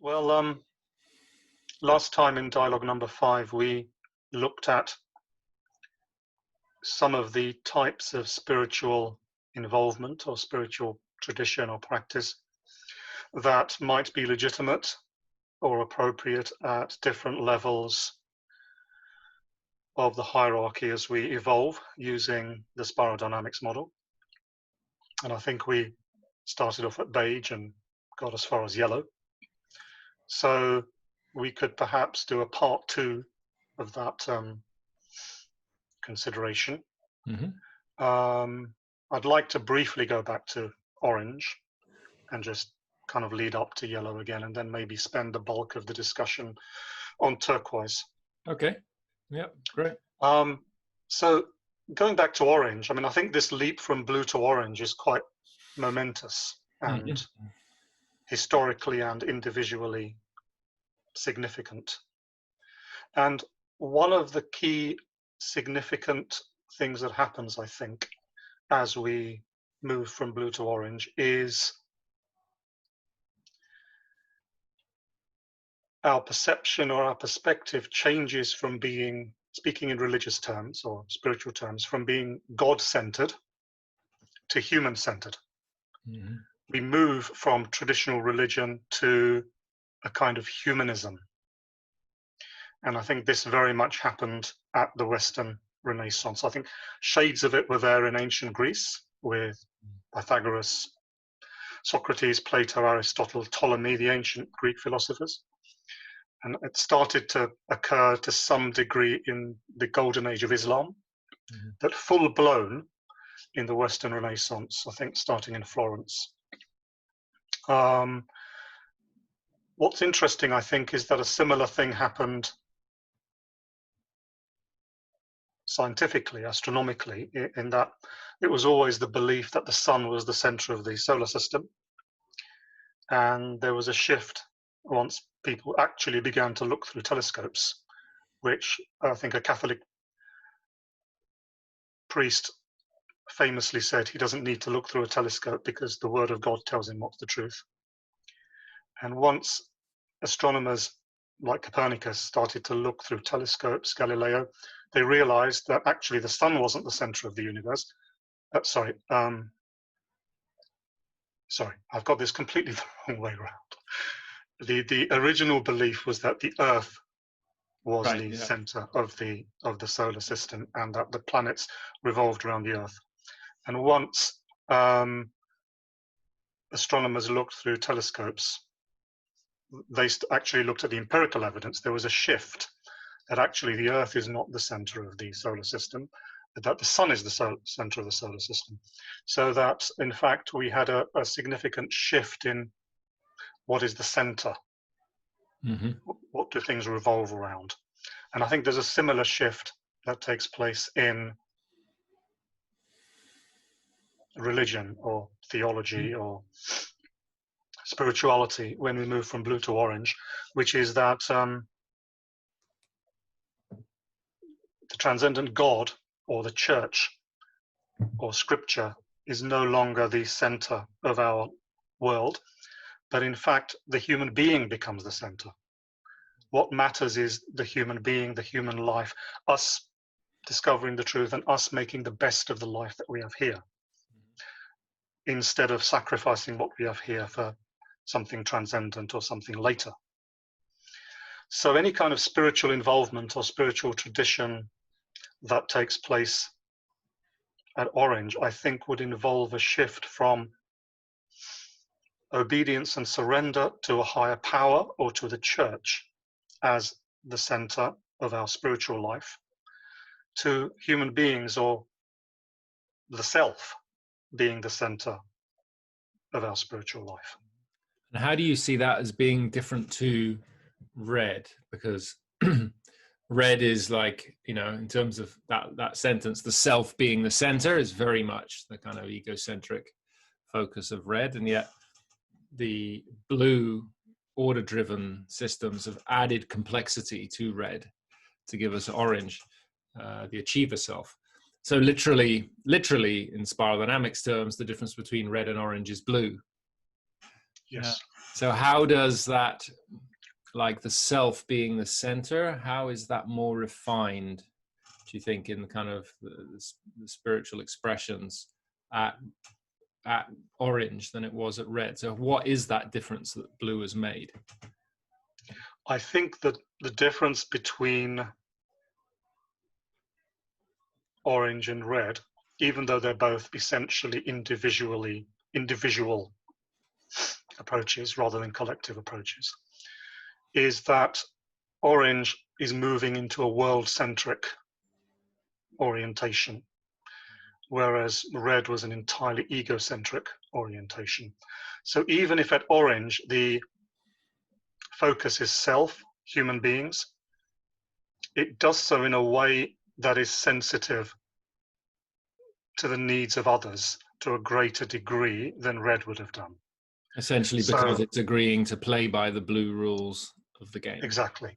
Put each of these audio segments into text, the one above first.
Well, last time in dialogue number 5, we looked at some of the types of spiritual involvement or spiritual tradition or practice that might be legitimate or appropriate at different levels of the hierarchy as we evolve using the spiral dynamics model. And I think we started off at beige and got as far as yellow. So we could perhaps do a part 2 of that consideration. I'd like to briefly go back to orange and just kind of lead up to yellow again, and then maybe spend the bulk of the discussion on turquoise. Okay. Yeah, great. So going back to orange, I mean, I think this leap from blue to orange is quite momentous and historically and individually significant. And one of the key significant things that happens, I think, as we move from blue to orange is our perception or our perspective changes from being, speaking in religious terms or spiritual terms, from being God-centered to human-centered. We move from traditional religion to a kind of humanism. And I think this very much happened at the Western Renaissance. I think shades of it were there in ancient Greece with Pythagoras, Socrates, Plato, Aristotle, Ptolemy, the ancient Greek philosophers. And it started to occur to some degree in the golden age of Islam, but full blown in the Western Renaissance, I think starting in Florence. What's interesting, I think, is that a similar thing happened scientifically, astronomically, in that it was always the belief that the sun was the center of the solar system. And there was a shift once people actually began to look through telescopes, which I think a Catholic priest famously said he doesn't need to look through a telescope because the word of God tells him what's the truth. And once astronomers like Copernicus started to look through telescopes, Galileo, they realized that actually the sun wasn't the center of the universe. Sorry, I've got this completely the wrong way around. The original belief was that the Earth was the center of the solar system, and that the planets revolved around the Earth. And once astronomers looked through telescopes, they actually looked at the empirical evidence. There was a shift that actually the Earth is not the center of the solar system, but that the sun is the center of the solar system. So that, in fact, we had a significant shift in what is the center. What do things revolve around? And I think there's a similar shift that takes place in religion or theology or spirituality when we move from blue to orange, which is that the transcendent God or the church or scripture is no longer the center of our world, but in fact the human being becomes the center. What matters is the human being, the human life, us discovering the truth and us making the best of the life that we have here, instead of sacrificing what we have here for something transcendent or something later. So any kind of spiritual involvement or spiritual tradition that takes place at orange, I think, would involve a shift from obedience and surrender to a higher power or to the church as the center of our spiritual life, to human beings or the self being the center of our spiritual life. And how do you see that as being different to red? Because red is like, you know, in terms of that sentence, the self being the center is very much the kind of egocentric focus of red. And yet the blue order-driven systems have added complexity to red to give us orange, the achiever self. So literally in spiral dynamics terms, the difference between red and orange is blue. Yes. So how does that, like the self being the center, how is that more refined, do you think, in the kind of the spiritual expressions at orange than it was at red? So what is that difference that blue has made? I think that the difference between orange and red, even though they're both essentially individual approaches rather than collective approaches, is that orange is moving into a world-centric orientation, whereas red was an entirely egocentric orientation. So even if at orange the focus is self, human beings, it does so in a way that is sensitive to the needs of others to a greater degree than red would have done. Essentially because it's agreeing to play by the blue rules of the game. Exactly.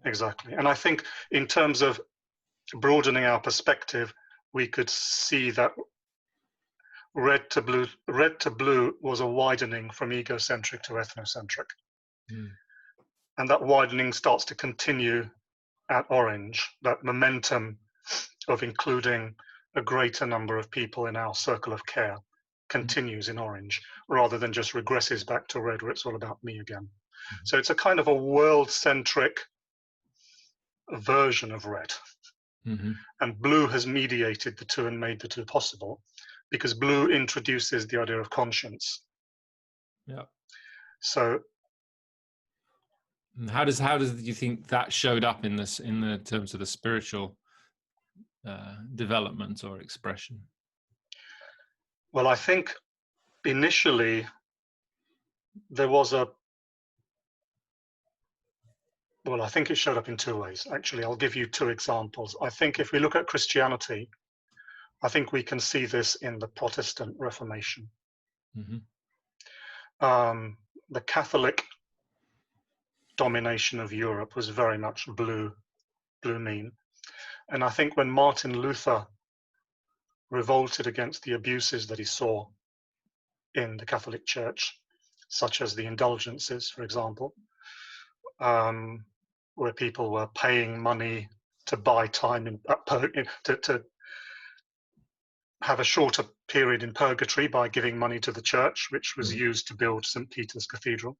And I think in terms of broadening our perspective, we could see that red to blue was a widening from egocentric to ethnocentric. And that widening starts to continue at orange, that momentum of including a greater number of people in our circle of care continues in orange, rather than just regresses back to red where it's all about me again. So it's a kind of a world-centric version of red. And blue has mediated the two and made the two possible, because blue introduces the idea of conscience. So how does you think that showed up in this, in the terms of the spiritual development or expression? Well, I think initially there was I think it showed up in two ways. Actually, I'll give you two examples. I think if we look at Christianity, I think we can see this in the Protestant Reformation. The Catholic domination of Europe was very much blue mean. And I think when Martin Luther revolted against the abuses that he saw in the Catholic Church, such as the indulgences, for example, where people were paying money to buy time to have a shorter period in purgatory by giving money to the church, which was used to build St. Peter's Cathedral.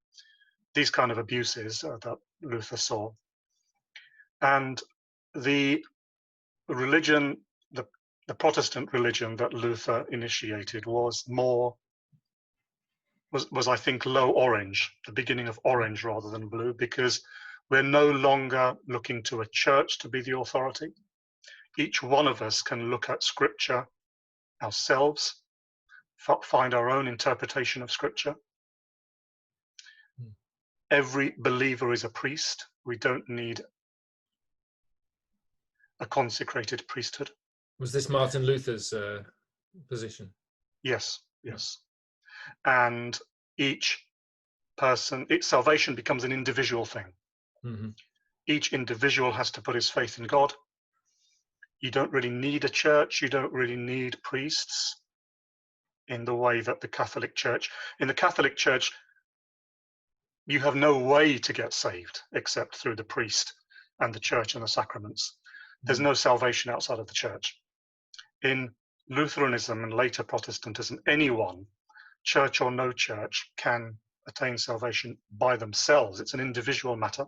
These kind of abuses that Luther saw. And the religion, the Protestant religion that Luther initiated was I think low orange, the beginning of orange rather than blue, because we're no longer looking to a church to be the authority. Each one of us can look at scripture ourselves, find our own interpretation of scripture. Every believer is a priest. We don't need a consecrated priesthood. Was this Martin Luther's position? Yes. And each person, salvation becomes an individual thing. Each individual has to put his faith in God. You don't really need a church. You don't really need priests in the way that the Catholic Church. In the Catholic Church, you have no way to get saved except through the priest and the church and the sacraments. There's no salvation outside of the church. In Lutheranism and later Protestantism, anyone, church or no church, can attain salvation by themselves. It's an individual matter.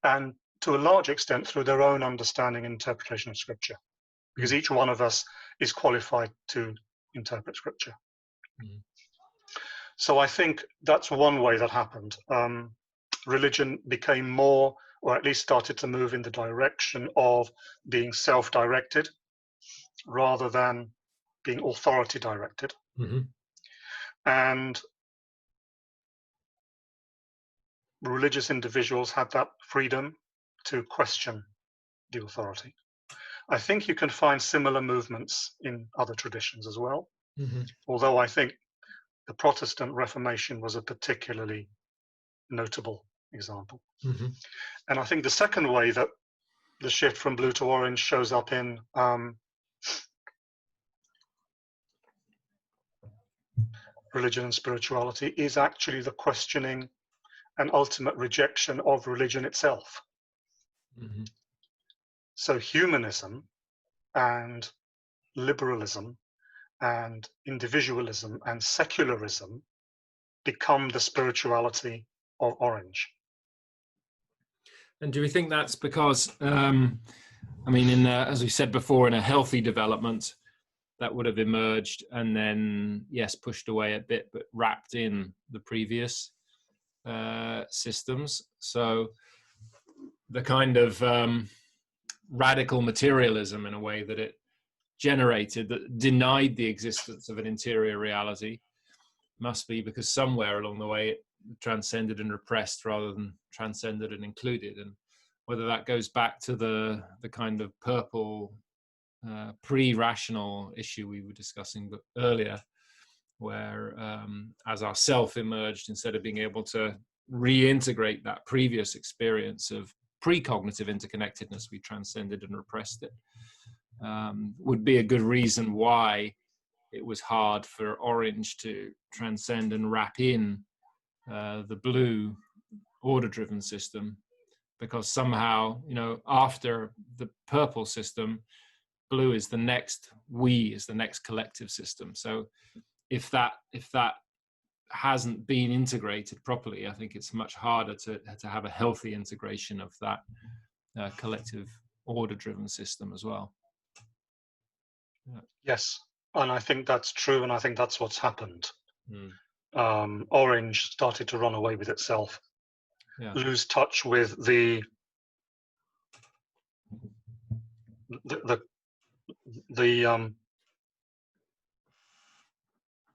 And to a large extent through their own understanding and interpretation of scripture, because each one of us is qualified to interpret scripture. So I think that's one way that happened. Religion became more, or at least started to move in the direction of being self-directed rather than being authority-directed. And religious individuals had that freedom to question the authority. I think you can find similar movements in other traditions as well, although I think the Protestant Reformation was a particularly notable example. And I think the second way that the shift from blue to orange shows up in religion and spirituality is actually the questioning and ultimate rejection of religion itself. Mm-hmm. So humanism and liberalism and individualism and secularism become the spirituality of Orange. And do we think that's because, I mean, as we said before, in a healthy development, that would have emerged and then, yes, pushed away a bit, but wrapped in the previous systems. So the kind of radical materialism, in a way, that it generated, that denied the existence of an interior reality, must be because somewhere along the way it transcended and repressed rather than transcended and included. And whether that goes back to the kind of purple pre-rational issue we were discussing earlier, where as our self emerged, instead of being able to reintegrate that previous experience of precognitive interconnectedness, we transcended and repressed it, would be a good reason why it was hard for Orange to transcend and wrap in the blue order-driven system, because somehow, you know, after the purple system, blue is the next, we is the next collective system. So if that hasn't been integrated properly, I think it's much harder to have a healthy integration of that collective order-driven system as well. Yeah. Yes, and I think that's true, and I think that's what's happened. Orange started to run away with itself, lose touch with the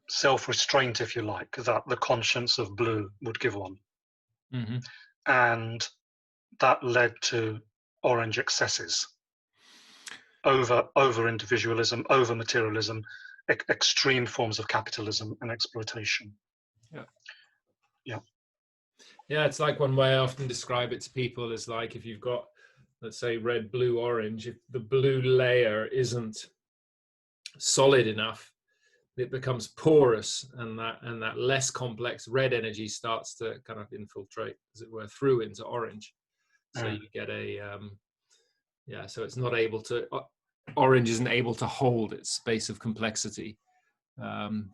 self-restraint, if you like, that the conscience of blue would give one. Mm-hmm. And that led to Orange excesses over individualism, over materialism, extreme forms of capitalism and exploitation. Yeah, it's like, one way I often describe it to people is like, if you've got, let's say, red, blue, orange, if the blue layer isn't solid enough, it becomes porous, and that less complex red energy starts to kind of infiltrate, as it were, through into orange. So you get so it's not able to, orange isn't able to hold its space of complexity,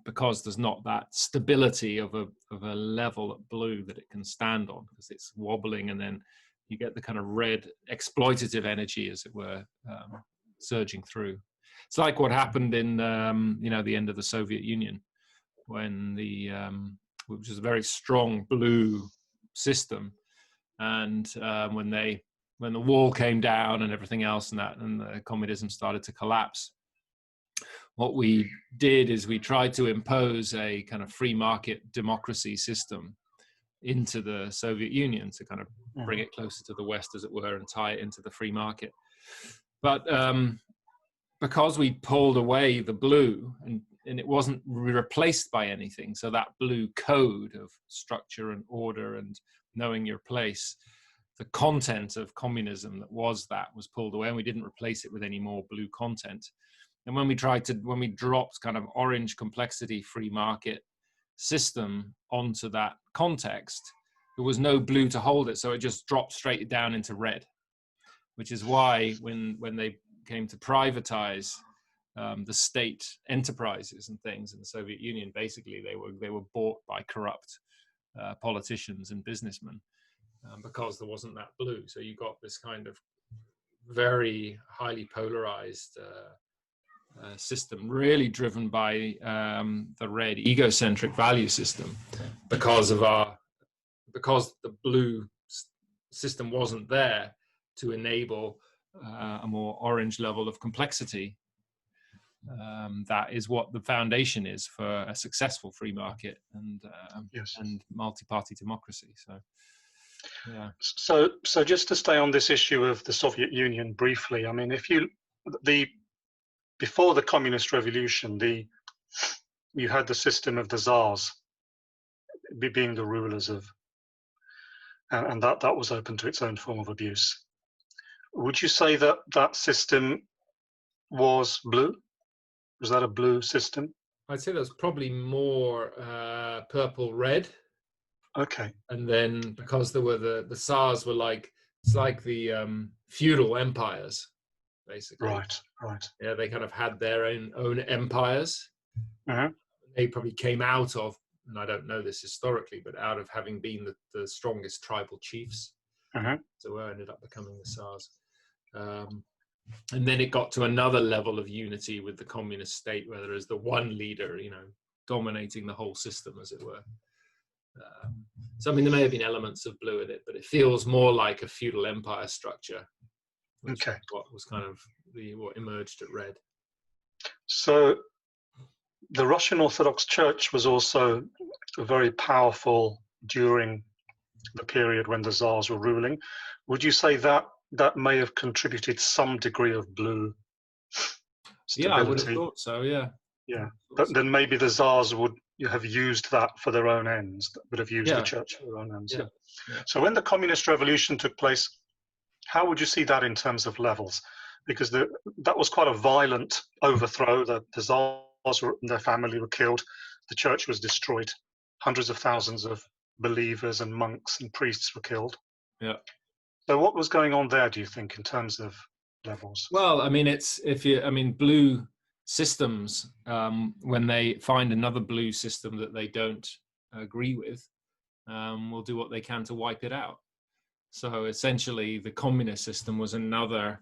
because there's not that stability of a level at blue that it can stand on, because it's wobbling, and then you get the kind of red exploitative energy, as it were, surging through. It's like what happened in the end of the Soviet Union, when which was a very strong blue system, and when the wall came down and everything else, and the communism started to collapse, what we did is we tried to impose a kind of free market democracy system into the Soviet Union to kind of bring it closer to the West, as it were, and tie it into the free market. But because we pulled away the blue, and it wasn't replaced by anything, so that blue code of structure and order and knowing your place, the content of communism was pulled away, and we didn't replace it with any more blue content. And when we dropped kind of orange complexity free market system onto that context, there was no blue to hold it, so it just dropped straight down into red, which is why when they came to privatize the state enterprises and things in the Soviet Union, basically they were bought by corrupt politicians and businessmen, because there wasn't that blue. So you got this kind of very highly polarized system, really driven by the red egocentric value system, because the blue system wasn't there to enable a more orange level of complexity. That is what the foundation is for a successful free market and multi-party democracy. So just to stay on this issue of the Soviet Union briefly, I mean, before the communist revolution, you had the system of the Tsars being the rulers of, and that was open to its own form of abuse. Would you say that system was blue? Was that a blue system? I'd say that's probably more purple red. Okay. And then because there were the Tsars were like, it's like the feudal empires, basically. Right. Right. Yeah, they kind of had their own empires. Uh-huh. They probably came out of, and I don't know this historically, but out of having been the strongest tribal chiefs. Uh-huh. So ended up becoming the Tsars. And then it got to another level of unity with the communist state, where there is the one leader, dominating the whole system, as it were. So, I mean, there may have been elements of blue in it, but it feels more like a feudal empire structure, which is what was kind of what emerged at red. So the Russian Orthodox Church was also very powerful during the period when the Tsars were ruling. Would you say that may have contributed some degree of blue stability? Yeah, I would have thought so, yeah. Yeah, but then maybe the Tsars would have used that for their own ends, would have used the church for their own ends. Yeah. Yeah. So when the communist revolution took place, how would you see that in terms of levels? Because that was quite a violent overthrow. The Tsars and their family were killed. The church was destroyed. Hundreds of thousands of believers and monks and priests were killed. Yeah. So what was going on there, do you think, in terms of levels? Well, I mean, blue systems, when they find another blue system that they don't agree with, will do what they can to wipe it out. So essentially, the communist system was another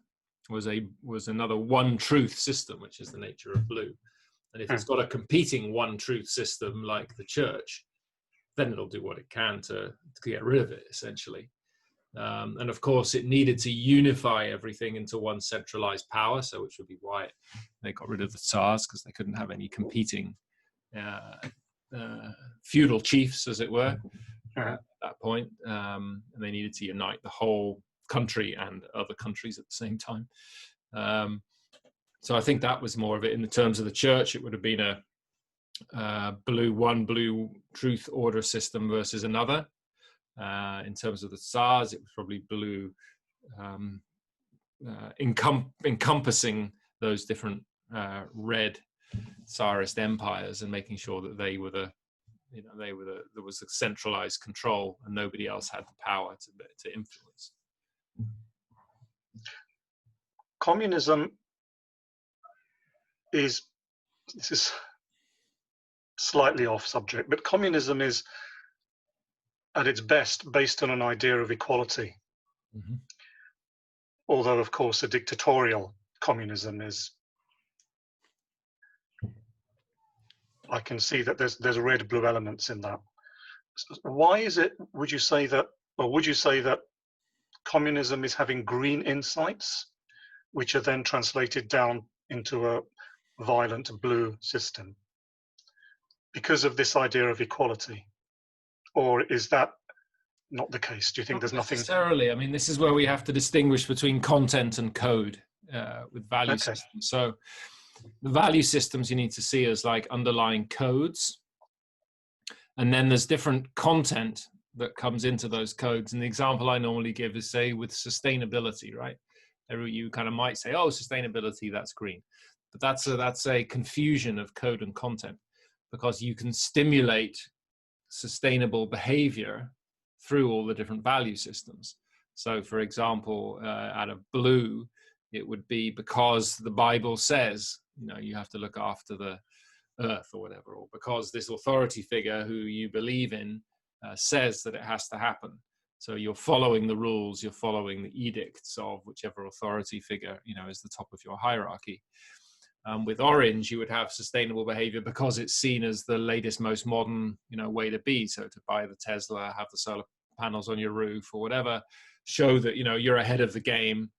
one truth system, which is the nature of blue. And if it's got a competing one truth system like the church, then it'll do what it can to get rid of it, essentially. And of course, it needed to unify everything into one centralized power, so which would be why they got rid of the Tsars, because they couldn't have any competing feudal chiefs, as it were, at that point. And they needed to unite the whole country and other countries at the same time. So I think that was more of it. In the terms of the church, it would have been a blue truth order system versus another. In terms of the Tsars, it was probably blue, encompassing those different red Tsarist empires and making sure that there was a centralized control and nobody else had the power to influence. Communism this is slightly off subject, but communism is at its best based on an idea of equality. Mm-hmm. Although, of course, a dictatorial communism is, I can see that there's red-blue elements in that. Why is it, would you say that communism is having green insights, which are then translated down into a violent blue system because of this idea of equality? Or is that not the case? Do you think there's nothing? Necessarily. I mean, this is where we have to distinguish between content and code with value systems. So the value systems you need to see as like underlying codes. And then there's different content that comes into those codes. And the example I normally give is, say, with sustainability, right? You kind of might say, oh, sustainability, that's green. But that's a confusion of code and content, because you can stimulate sustainable behavior through all the different value systems. So, for example, out of blue, it would be because the Bible says, you have to look after the earth or whatever, or because this authority figure who you believe in says that it has to happen. So you're following the rules, you're following the edicts of whichever authority figure, is the top of your hierarchy. With orange, you would have sustainable behavior because it's seen as the latest, most modern, way to be. So to buy the Tesla, have the solar panels on your roof or whatever, show that, you're ahead of the game,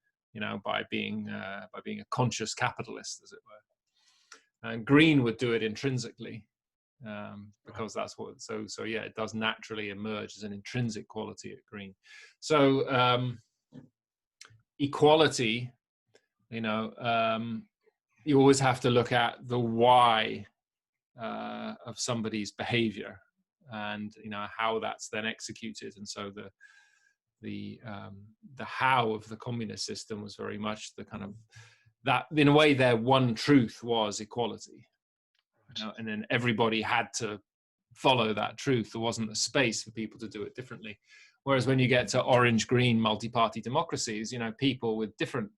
by being a conscious capitalist, as it were. And green would do it intrinsically, because that's what, so yeah, it does naturally emerge as an intrinsic quality at green. So equality, you always have to look at the why of somebody's behavior, and how that's then executed. And so the how of the communist system was very much the kind of that, in a way, their one truth was equality. And then everybody had to follow that truth. There wasn't a space for people to do it differently. Whereas when you get to orange-green multi-party democracies, people with different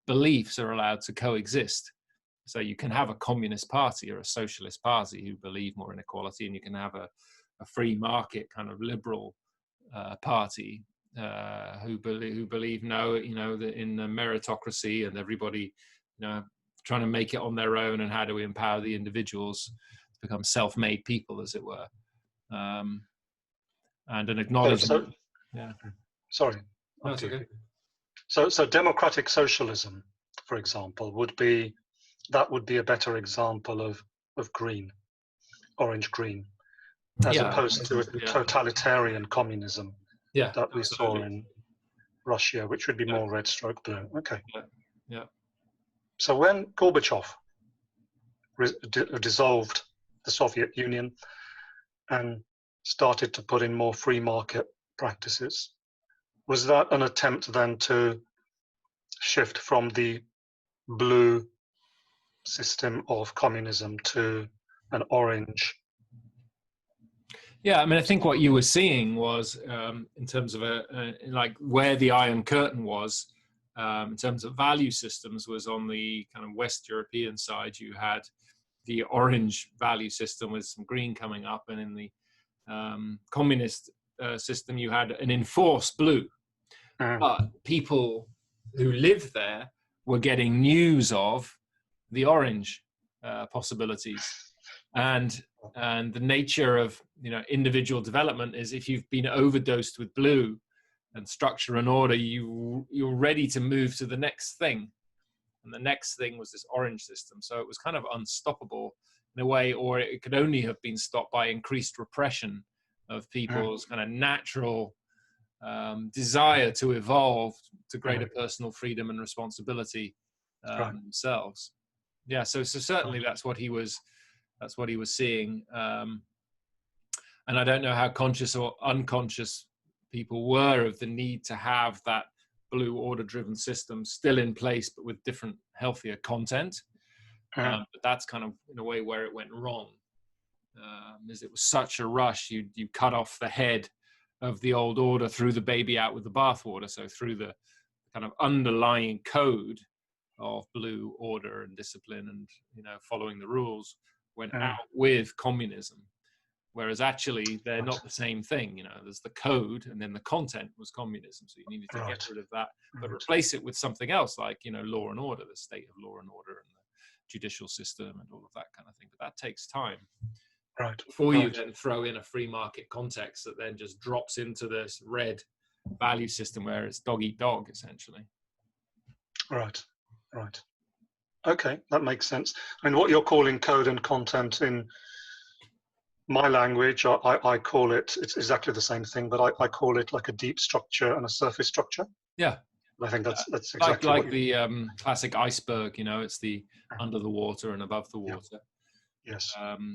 beliefs are allowed to coexist. So you can have a communist party or a socialist party who believe more in equality, and you can have a free market kind of liberal party who believe no, that in the meritocracy and everybody, trying to make it on their own, and how do we empower the individuals to become self-made people, as it were, and an acknowledgement. Sorry. No, it's okay. So democratic socialism, for example, would be a better example of green, orange-green, as opposed to a totalitarian communism that we saw in Russia, which would be more red/blue. Okay. Yeah. So when Gorbachev dissolved the Soviet Union and started to put in more free market practices, was that an attempt then to shift from the blue system of communism to an orange? Yeah, I mean, I think what you were seeing was, in terms of like where the Iron Curtain was, in terms of value systems, was on the kind of West European side. You had the orange value system with some green coming up, and in the communist system, you had an enforced blue. But people who lived there were getting news of the orange possibilities, and the nature of individual development is, if you've been overdosed with blue and structure and order, you're ready to move to the next thing, and the next thing was this orange system. So it was kind of unstoppable in a way, or it could only have been stopped by increased repression of people's kind of natural desire to evolve to greater personal freedom and responsibility themselves. Yeah, so certainly that's what he was seeing, and I don't know how conscious or unconscious people were of the need to have that blue order-driven system still in place, but with different, healthier content. But that's kind of in a way where it went wrong, is it was such a rush. You cut off the head of the old order, threw the baby out with the bathwater. So through the kind of underlying code of blue order and discipline and following the rules, went out with communism, whereas actually they're not the same thing. There's the code, and then the content was communism. So you needed to get rid of that, but replace it with something else, like law and order, the state of law and order, and the judicial system, and all of that kind of thing. But that takes time. Before you then throw in a free market context that then just drops into this red value system where it's dog eat dog, essentially. Right. Okay, that makes sense. I mean, what you're calling code and content in my language, I call it's exactly the same thing, but I call it like a deep structure and a surface structure. Yeah. I think that's exactly like the classic iceberg. It's the under the water and above the water. Yes.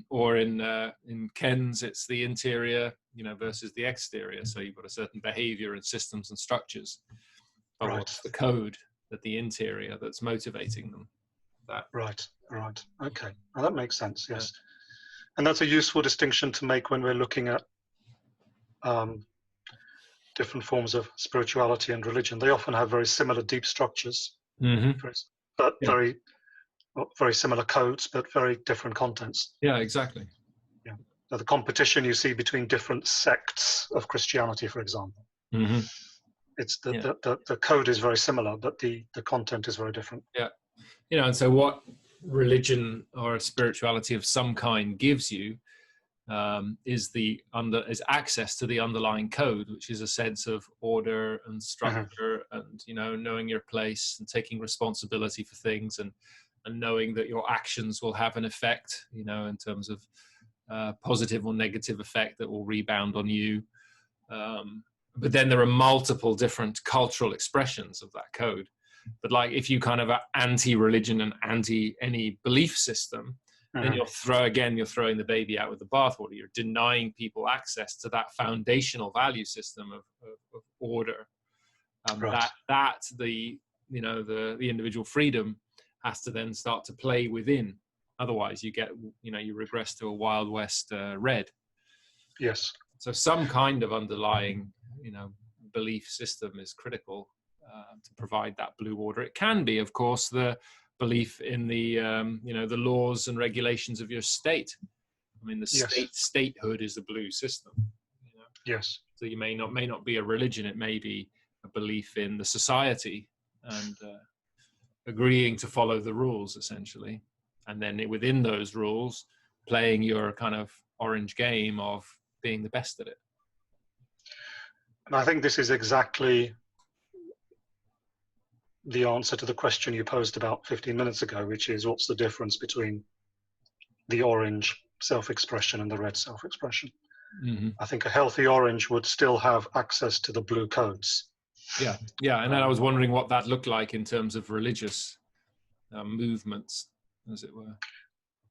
Or in Ken's, it's the interior, versus the exterior. So you've got a certain behavior and systems and structures. But what's the code at the interior that's motivating them? Right. Okay. Well, that makes sense. Yes. Yeah. And that's a useful distinction to make when we're looking at different forms of spirituality and religion. They often have very similar deep structures, but very similar codes, but very different contents. Yeah, exactly. Yeah. So the competition you see between different sects of Christianity, for example, it's the code is very similar, but the content is very different. Yeah. And so what religion or spirituality of some kind gives you is access to the underlying code, which is a sense of order and structure, and knowing your place and taking responsibility for things, and knowing that your actions will have an effect, in terms of positive or negative effect that will rebound on you. But then there are multiple different cultural expressions of that code. But like, if you kind of are anti-religion and anti any belief system, then you're throwing the baby out with the bathwater. You're denying people access to that foundational value system of order. That the individual freedom has to then start to play within, Otherwise, you regress to a Wild West red. Yes. So some kind of underlying, belief system is critical to provide that blue order. It can be, of course, the belief in the, the laws and regulations of your state. I mean, the statehood is the blue system. Yes. So you may not be a religion. It may be a belief in the society and agreeing to follow the rules, essentially. And then within those rules, playing your kind of orange game of being the best at it. And I think this is exactly the answer to the question you posed about 15 minutes ago, which is, what's the difference between the orange self-expression and the red self-expression? Mm-hmm. I think a healthy orange would still have access to the blue codes. Yeah. And then I was wondering what that looked like in terms of religious movements, as it were,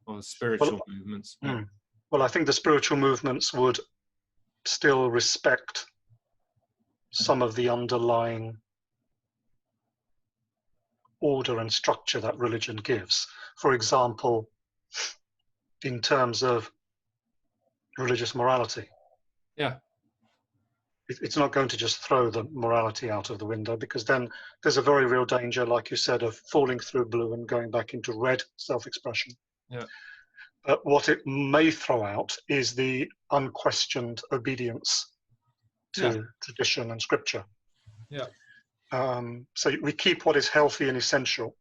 or spiritual movements. Yeah. Well, I think the spiritual movements would still respect some of the underlying order and structure that religion gives. For example, in terms of religious morality. Yeah. It's not going to just throw the morality out of the window, because then there's a very real danger, like you said, of falling through blue and going back into red self-expression. Yeah. But what it may throw out is the unquestioned obedience to tradition and scripture. Yeah. So we keep what is healthy and essential,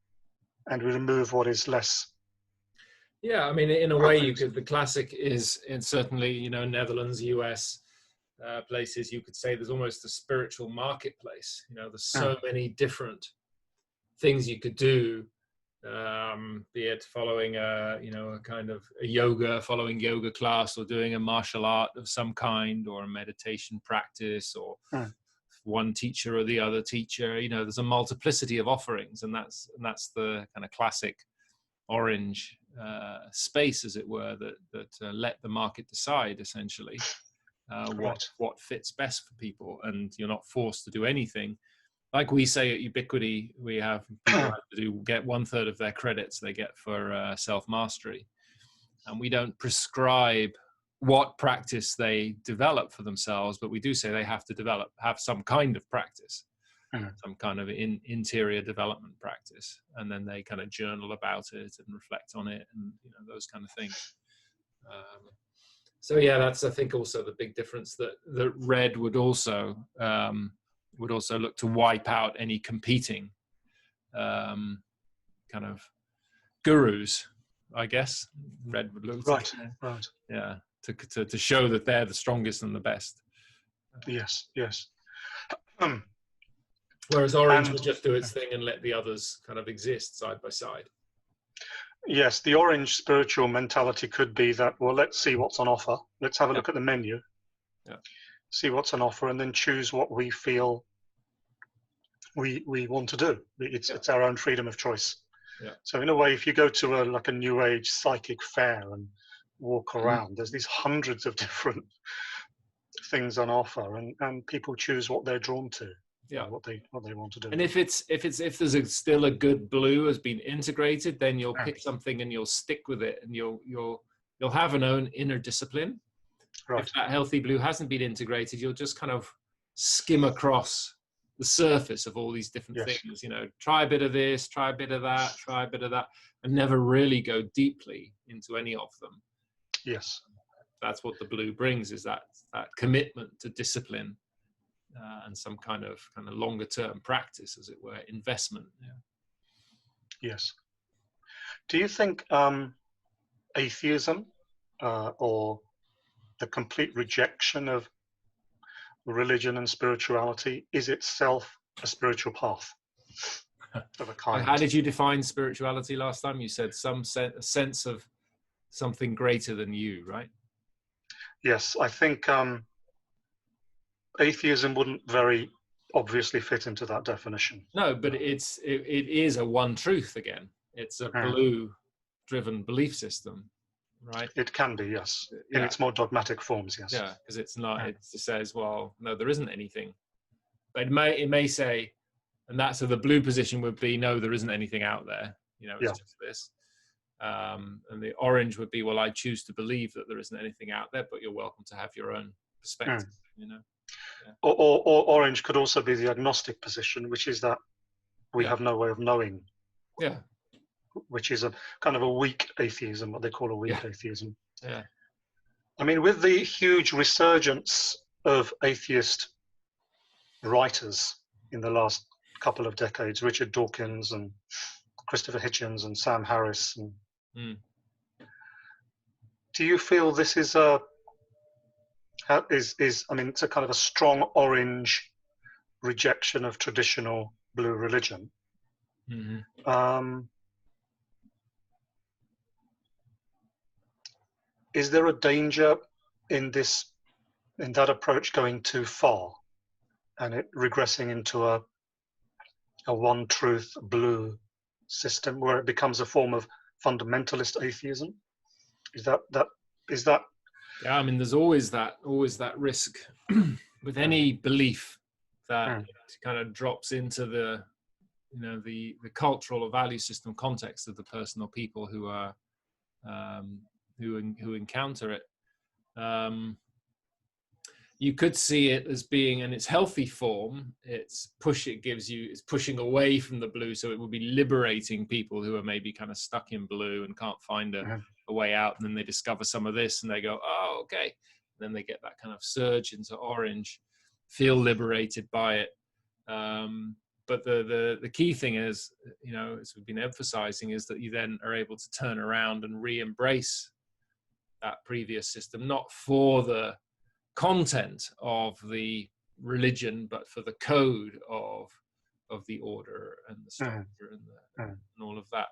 and we remove what is less. Yeah, I mean, in a way, the classic is, in certainly, Netherlands, US places, you could say there's almost a spiritual marketplace. There's so many different things you could do, be it following a kind of following yoga class, or doing a martial art of some kind, or a meditation practice, or one teacher or the other teacher. There's a multiplicity of offerings, and that's the kind of classic orange space, as it were, that let the market decide, essentially, what fits best for people, and you're not forced to do anything. Like we say at Ubiquity, we have people have to get 1/3 of their credits they get for self-mastery, and we don't prescribe what practice they develop for themselves, but we do say they have to have some kind of practice, some kind of interior development practice, and then they kind of journal about it and reflect on it, and those kind of things. So yeah, that's, I think, also the big difference, that the red would also look to wipe out any competing kind of gurus, I guess. Red would look right. Yeah, to show that they're the strongest and the best. Yes. Whereas orange would just do its thing and let the others kind of exist side by side. Yes, the orange spiritual mentality could be that, well, let's see what's on offer. Let's have a look at the menu. Yeah. See what's on offer, and then choose what we feel we want to do. It's our own freedom of choice. Yeah. So in a way, if you go to a new age psychic fair and walk around, there's these hundreds of different things on offer, and people choose what they're drawn to. Yeah, what they want to do. And if there's still a good blue has been integrated, then you'll pick something and you'll stick with it, and you'll have an own inner discipline. Right. If that healthy blue hasn't been integrated, you'll just kind of skim across the surface of all these different things. Try a bit of this, try a bit of that, try a bit of that, and never really go deeply into any of them. Yes, that's what the blue brings, is that commitment to discipline. And some kind of longer term practice, as it were, investment. Yeah. Yes. Do you think atheism or the complete rejection of religion and spirituality is itself a spiritual path of a kind? How did you define spirituality last time? You said a sense of something greater than you, right? Yes, I think atheism wouldn't very obviously fit into that definition. No, but it is a one truth again. It's a blue-driven belief system, right? It can be, yes, in its more dogmatic forms, yes. Yeah, because it's not. It says, well, no, there isn't anything. But it may say, and so the blue position would be, no, there isn't anything out there. It's just this. And the orange would be, well, I choose to believe that there isn't anything out there, but you're welcome to have your own perspective. You know. Yeah. Or orange could also be the agnostic position, which is that we have no way of knowing. Yeah. Which is a kind of a weak atheism, what they call a weak atheism. Yeah. I mean, with the huge resurgence of atheist writers in the last couple of decades, Richard Dawkins and Christopher Hitchens and Sam Harris, and do you feel this is I mean, it's a kind of a strong orange rejection of traditional blue religion? Is there a danger in that approach going too far and it regressing into a one truth blue system where it becomes a form of fundamentalist atheism? Is that? Yeah, I mean, there's always that risk with any belief that it kind of drops into the, you know, the cultural or value system context of the person or people who are who encounter it. You could see it as being, in its healthy form, it's pushing away from the blue, so it would be liberating people who are maybe kind of stuck in blue and can't find a way out, and then they discover some of this and they go, oh, okay. And then they get that kind of surge into orange, feel liberated by it. But the key thing is, you know, as we've been emphasizing, is that you then are able to turn around and re-embrace that previous system, not for the content of the religion, but for the code of the order and the structure and all of that.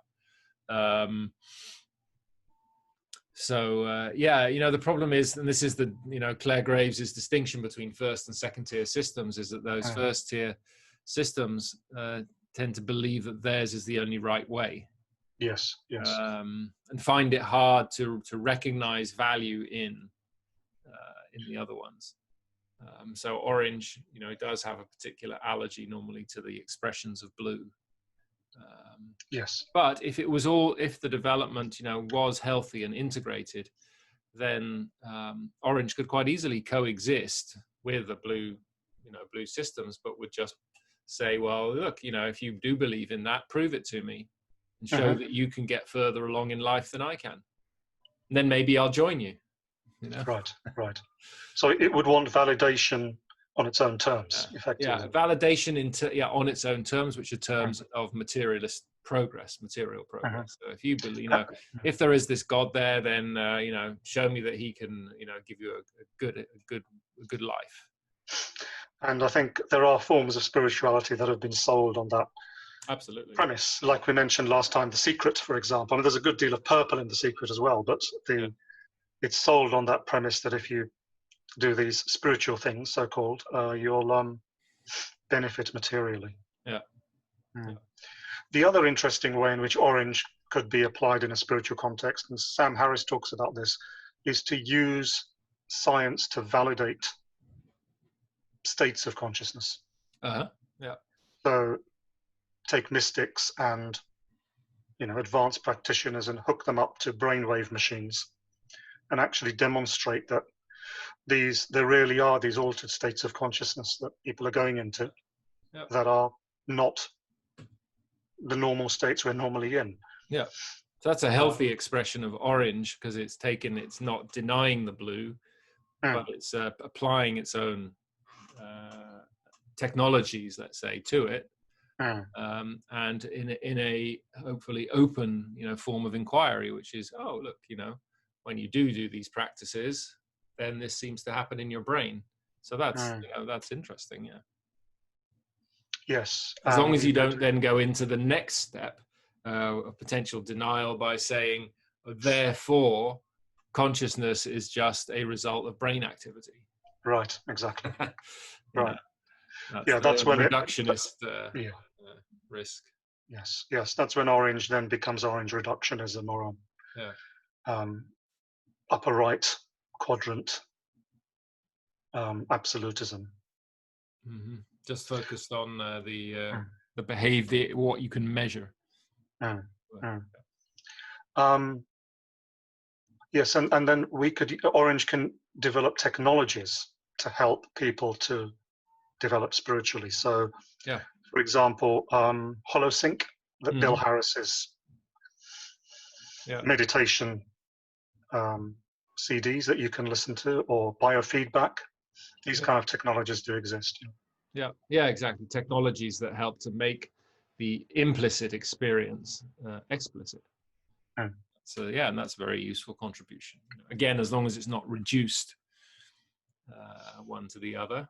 Yeah, you know, the problem is, and this is the, you know, Claire Graves' distinction between first and second tier systems, is that those first tier systems tend to believe that theirs is the only right way. Yes. And find it hard to recognize value in the other ones. So orange, you know, it does have a particular allergy normally to the expressions of blue. Yes. But if the development, you know, was healthy and integrated, then orange could quite easily coexist with the blue systems, but would just say, well, look, you know, if you do believe in that, prove it to me and show that you can get further along in life than I can. And then maybe I'll join you. You know? Right. So it would want validation on its own terms, effectively. Yeah, validation on its own terms, which are terms of material progress. So if you believe, you know, if there is this God there, then you know, show me that he can, you know, give you a good life. And I think there are forms of spirituality that have been sold on that premise, like we mentioned last time, The Secret, for example. I mean, there's a good deal of purple in The Secret as well, but it's sold on that premise that if you do these spiritual things, so-called, you'll benefit materially. The other interesting way in which orange could be applied in a spiritual context, and Sam Harris talks about this, is to use science to validate states of consciousness. So take mystics and, you know, advanced practitioners and hook them up to brainwave machines and actually demonstrate that there really are these altered states of consciousness that people are going into that are not the normal states we're normally in. So that's a healthy expression of orange, because it's not denying the blue, but it's applying its own technologies, let's say, to it, and in a hopefully open, you know, form of inquiry, which is, oh, look, you know, when you do these practices, then this seems to happen in your brain. So that's you know, that's interesting. Yes. As long as you don't then go into the next step of potential denial by saying, therefore, consciousness is just a result of brain activity. Right. Exactly. Right. That's when reductionist risk. Yes. That's when orange then becomes orange reductionism, or upper right quadrant absolutism. Just focused on the behavior, what you can measure. Yes, and then Orange can develop technologies to help people to develop spiritually. So, yeah, for example, HoloSync, that Bill Mhm. Harris's yeah, meditation CDs that you can listen to, or biofeedback. These yeah, kind of technologies do exist. yeah, exactly. Technologies that help to make the implicit experience explicit. Mm. So yeah, and that's a very useful contribution. Again, as long as it's not reduced one to the other,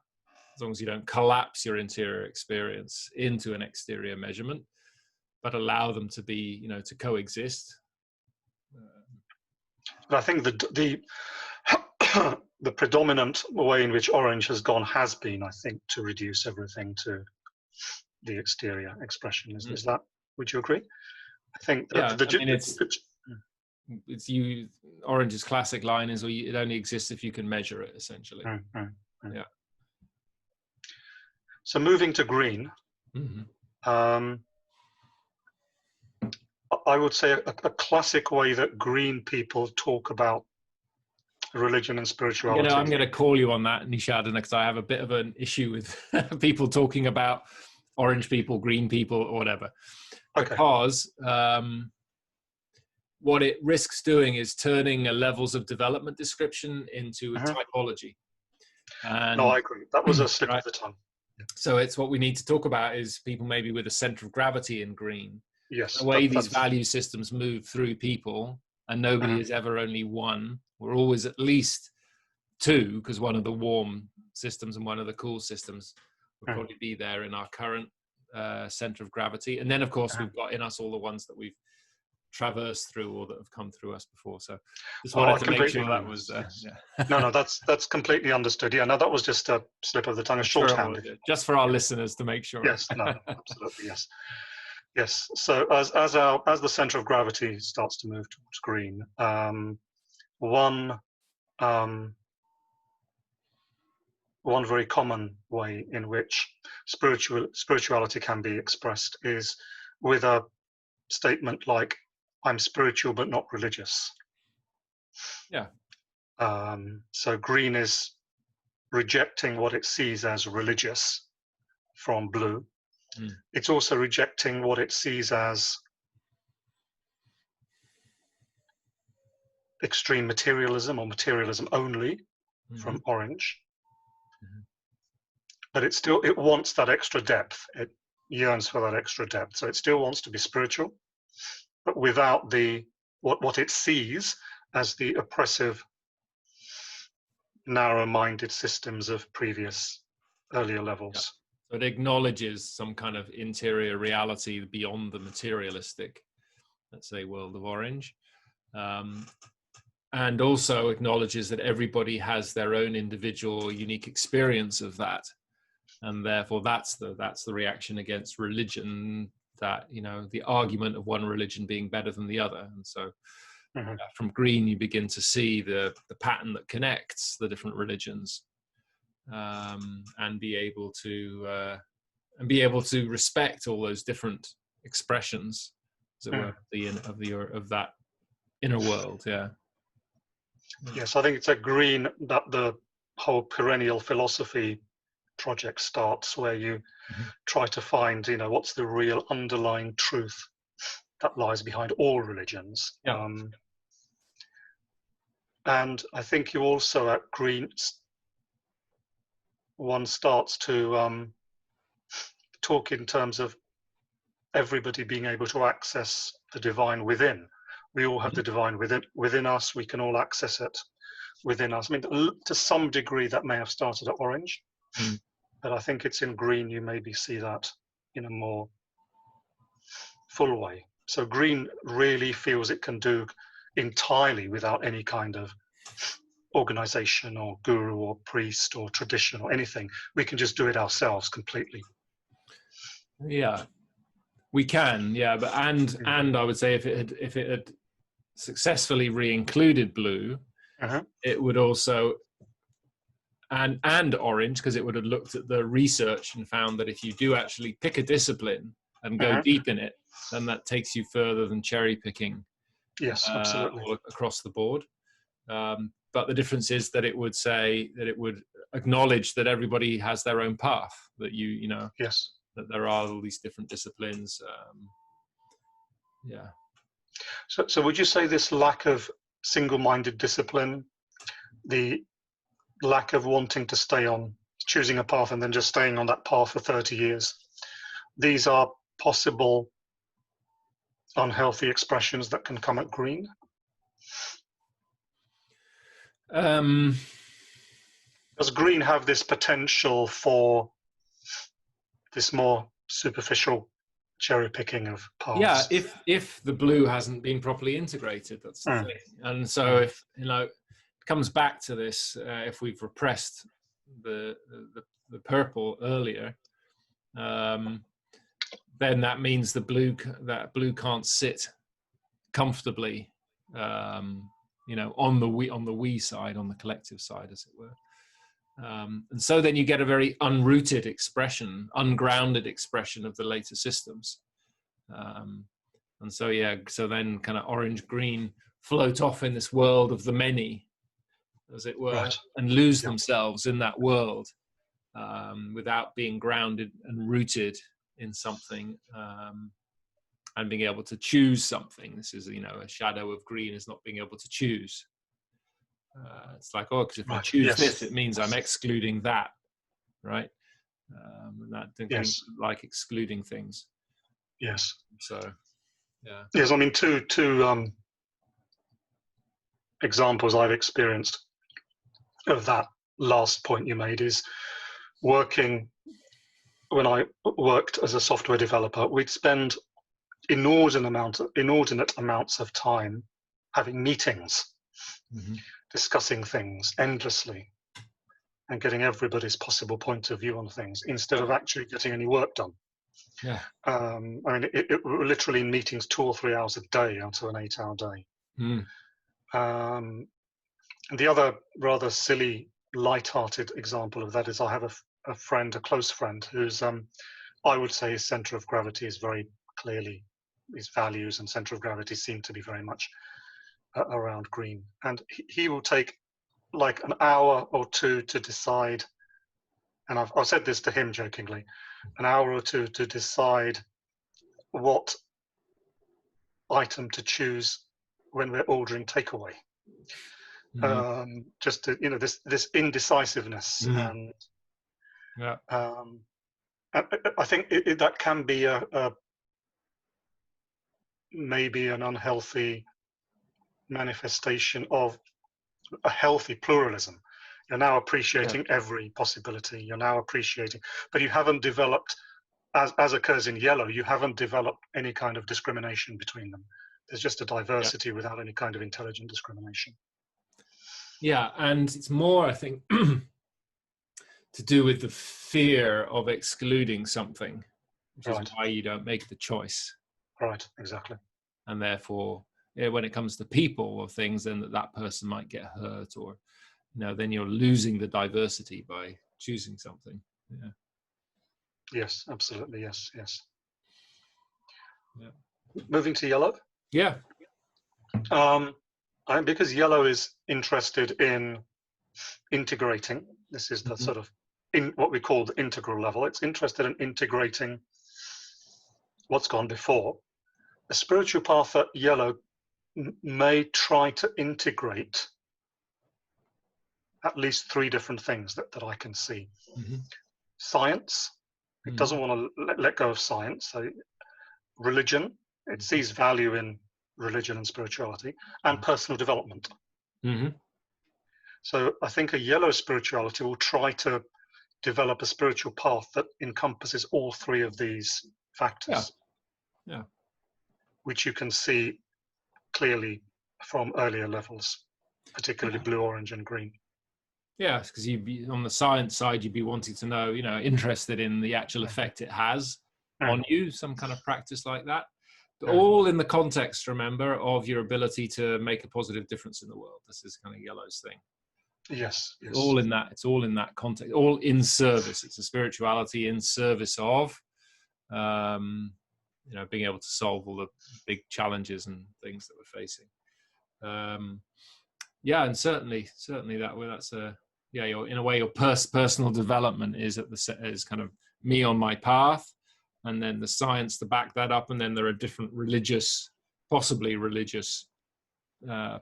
as long as you don't collapse your interior experience into an exterior measurement, but allow them to be, to coexist. But I think the the predominant way in which Orange has gone has been, I think, to reduce everything to the exterior expression. Is that? Would you agree? I think Yeah, that I mean, it's you. Orange's classic line is, it only exists if you can measure it, essentially. Yeah. So moving to green, I would say a classic way that green people talk about religion and spirituality. I'm going to call you on that, Nishad, because I have a bit of an issue with people talking about orange people, green people, or whatever. Okay. Because what it risks doing is turning a levels of development description into a typology. And, no, I agree. That was a slip of the tongue. So it's what we need to talk about is people maybe with a center of gravity in green. Yes. The way these value systems move through people, and nobody is ever only one. We're always at least two, because one of the warm systems and one of the cool systems would probably be there in our current center of gravity. And then, of course, we've got in us all the ones that we've traversed through or that have come through us before. So just wanted to make sure that was no, that's completely understood. Yeah, no, that was just a slip of the tongue, a shorthand. Just for our listeners to make sure. Yes, no, absolutely, yes. So as the center of gravity starts to move towards green, one very common way in which spirituality can be expressed is with a statement like, "I'm spiritual but not religious." Yeah. So green is rejecting what it sees as religious from blue. It's also rejecting what it sees as extreme materialism or materialism only from orange. But it wants that extra depth. It yearns for that extra depth. So it still wants to be spiritual, but without what it sees as the oppressive, narrow-minded systems of previous earlier levels. Yeah. So it acknowledges some kind of interior reality beyond the materialistic, let's say, world of orange. And also acknowledges that everybody has their own individual unique experience of that. And therefore that's the reaction against religion, that, the argument of one religion being better than the other. And so from green, you begin to see the pattern that connects the different religions, and be able to respect all those different expressions, as it were, of that inner world. Yeah. Yes, I think it's a green that the whole perennial philosophy project starts, where you try to find, what's the real underlying truth that lies behind all religions. Yeah. And I think you also at green, one starts to talk in terms of everybody being able to access the divine within. We all have the divine within us. We can all access it within us. I mean, to some degree, that may have started at orange, but I think it's in green you maybe see that in a more full way. So green really feels it can do entirely without any kind of organization or guru or priest or tradition or anything. We can just do it ourselves completely. Yeah, we can. Yeah, but and I would say if it had successfully re-included blue, it would also and orange, because it would have looked at the research and found that if you do actually pick a discipline and go deep in it, then that takes you further than cherry picking Yes, absolutely. all across the board. But the difference is that it would say that it would acknowledge that everybody has their own path, that you know, yes, that there are all these different disciplines. Yeah. So would you say this lack of single-minded discipline, the lack of wanting to stay on, choosing a path and then just staying on that path for 30 years, these are possible unhealthy expressions that can come at green? Does green have this potential for this more superficial cherry picking of paths? Yeah, if the blue hasn't been properly integrated, that's the thing. And so if, you know, it comes back to this, if we've repressed the purple earlier, then that means that blue can't sit comfortably, you know, on the we side, on the collective side, as it were. And so then you get a very unrooted expression, ungrounded expression of the later systems. And so, yeah, so then kind of orange green float off in this world of the many, as it were, right, and lose themselves in that world, without being grounded and rooted in something, and being able to choose something. This is, you know, a shadow of green is not being able to choose. It's like, oh, because if I choose this, it means I'm excluding that, right? And that things like excluding things. Yes. So, yeah. Yes, I mean, two examples I've experienced of that last point you made is working. When I worked as a software developer, we'd spend inordinate amounts of time having meetings, discussing things endlessly and getting everybody's possible point of view on things instead of actually getting any work done. Yeah. I mean, it were literally meetings 2 or 3 hours a day out of an 8-hour day. And the other rather silly, light-hearted example of that is I have a friend, a close friend, who's, I would say his center of gravity is very clearly, his values and center of gravity seem to be very much around green. And he will take like an hour or two to decide, and I've said this to him jokingly, an hour or two to decide what item to choose when we're ordering takeaway. Just to, you know, this indecisiveness, and I think that can be a maybe an unhealthy manifestation of a healthy pluralism. You're now appreciating every possibility. You're now appreciating, but you haven't developed, as occurs in yellow, you haven't developed any kind of discrimination between them. There's just a diversity without any kind of intelligent discrimination. Yeah, and it's more, I think, to do with the fear of excluding something, which is why you don't make the choice. Right, exactly. And therefore, when it comes to people or things, then that person might get hurt, or, you know, then you're losing the diversity by choosing something. Yeah. Yes, absolutely. Yes, yes. Yeah. Moving to yellow. Yeah. Because yellow is interested in integrating. This is the sort of what we call the integral level. It's interested in integrating what's gone before. A spiritual path at yellow may try to integrate at least 3 different things that I can see. Science, it doesn't want to let go of science. So religion, it sees value in religion and spirituality, and personal development. So I think a yellow spirituality will try to develop a spiritual path that encompasses all 3 of these factors. Yeah. Which you can see clearly from earlier levels, particularly blue, orange, and green. Yeah, because you'd be on the science side, you'd be wanting to know, you know, interested in the actual effect it has on you, some kind of practice like that. But all in the context, remember, of your ability to make a positive difference in the world. This is kind of yellow's thing. Yes. It's all in that. It's all in that context. All in service. It's a spirituality in service of, being able to solve all the big challenges and things that we're facing. And certainly that's in a way your personal development is is kind of me on my path, and then the science to back that up, and then there are different possibly religious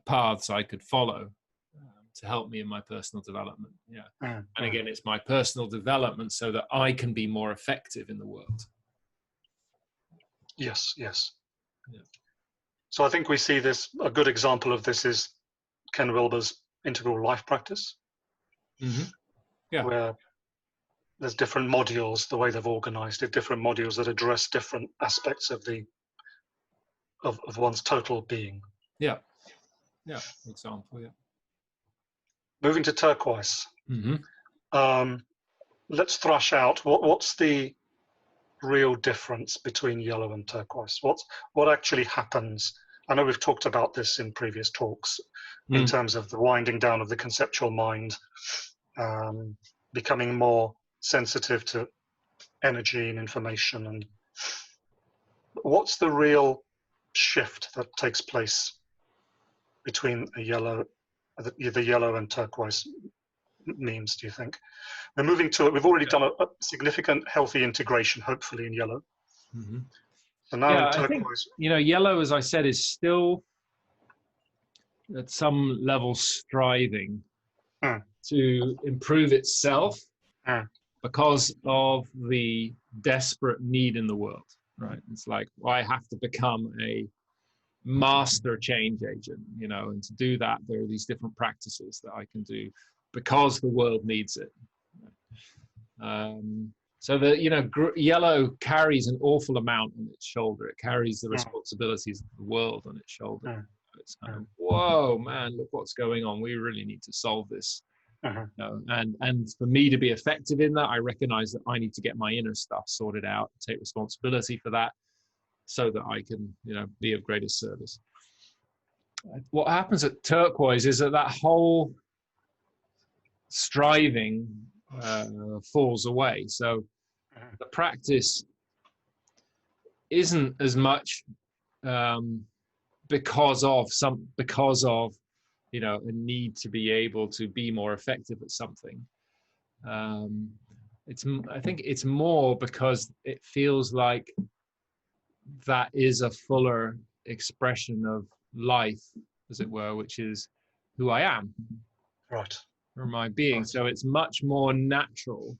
paths I could follow to help me in my personal development. And again, it's my personal development so that I can be more effective in the world. Yes. So I think we see this, a good example of this is Ken Wilber's integral life practice, where there's different modules, the way they've organized it, different modules that address different aspects of one's total being. Example. Moving to turquoise. Let's thrash out what's the real difference between yellow and turquoise. What actually happens? I know we've talked about this in previous talks in terms of the winding down of the conceptual mind, becoming more sensitive to energy and information. And what's the real shift that takes place between the yellow and turquoise memes, do you think? We're moving to it. We've already done a significant healthy integration, hopefully, in yellow. So now in turquoise. I think, yellow, as I said, is still at some level striving to improve itself because of the desperate need in the world, right? It's like, I have to become a master change agent, and to do that, there are these different practices that I can do because the world needs it. So that, yellow carries an awful amount on its shoulder. It carries the responsibilities of the world on its shoulder. It's kind of, whoa, man, look what's going on. We really need to solve this. And for me to be effective in that, I recognize that I need to get my inner stuff sorted out, take responsibility for that, so that I can, be of greater service. What happens at turquoise is that whole striving falls away. So the practice isn't as much because of a need to be able to be more effective at something. I think it's more because it feels like that is a fuller expression of life, as it were, which is who I am. Right. Or my being. Right. So it's much more natural.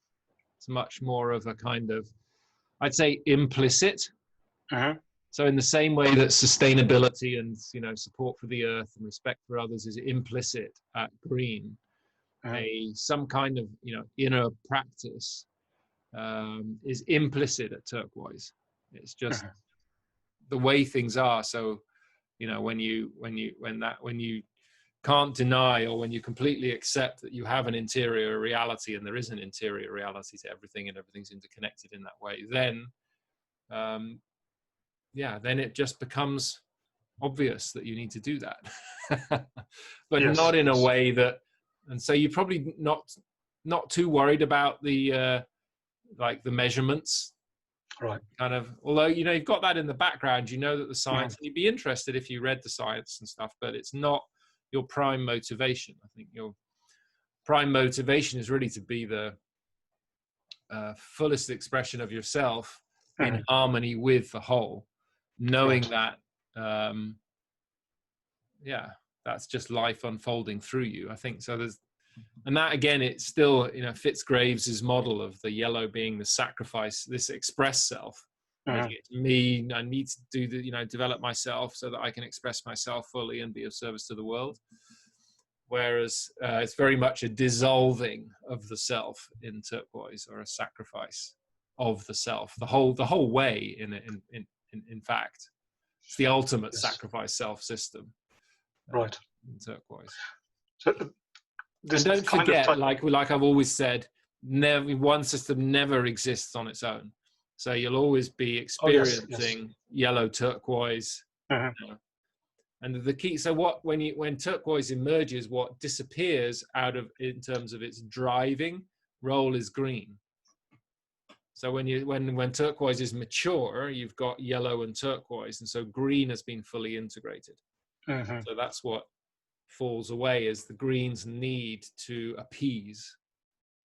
It's much more of a kind of, I'd say, implicit. So in the same way that sustainability and, support for the earth and respect for others is implicit at green, some kind of, inner practice is implicit at turquoise. It's just the way things are. So, when you can't deny, or when you completely accept that you have an interior reality and there is an interior reality to everything and everything's interconnected in that way, then then it just becomes obvious that you need to do that. But not in a way that, and so you're probably not too worried about the like the measurements, right? Kind of, although you've got that in the background, that the science, and you'd be interested if you read the science and stuff, but it's not your prime motivation. I think your prime motivation is really to be the fullest expression of yourself in harmony with the whole, knowing that that's just life unfolding through you. I think so. And that again, it's still Fitzgraves' model of the yellow being the sacrifice, this express self. It's me. I need to do the develop myself so that I can express myself fully and be of service to the world. Whereas it's very much a dissolving of the self in turquoise, or a sacrifice of the self. The whole way in fact, it's the ultimate sacrifice self system. Right. In turquoise. So, and don't forget, like I've always said, one system never exists on its own. So you'll always be experiencing yellow, turquoise, and the key. So when turquoise emerges, what disappears in terms of its driving role is green. So when turquoise is mature, you've got yellow and turquoise, and so green has been fully integrated. So that's what falls away, is the greens need to appease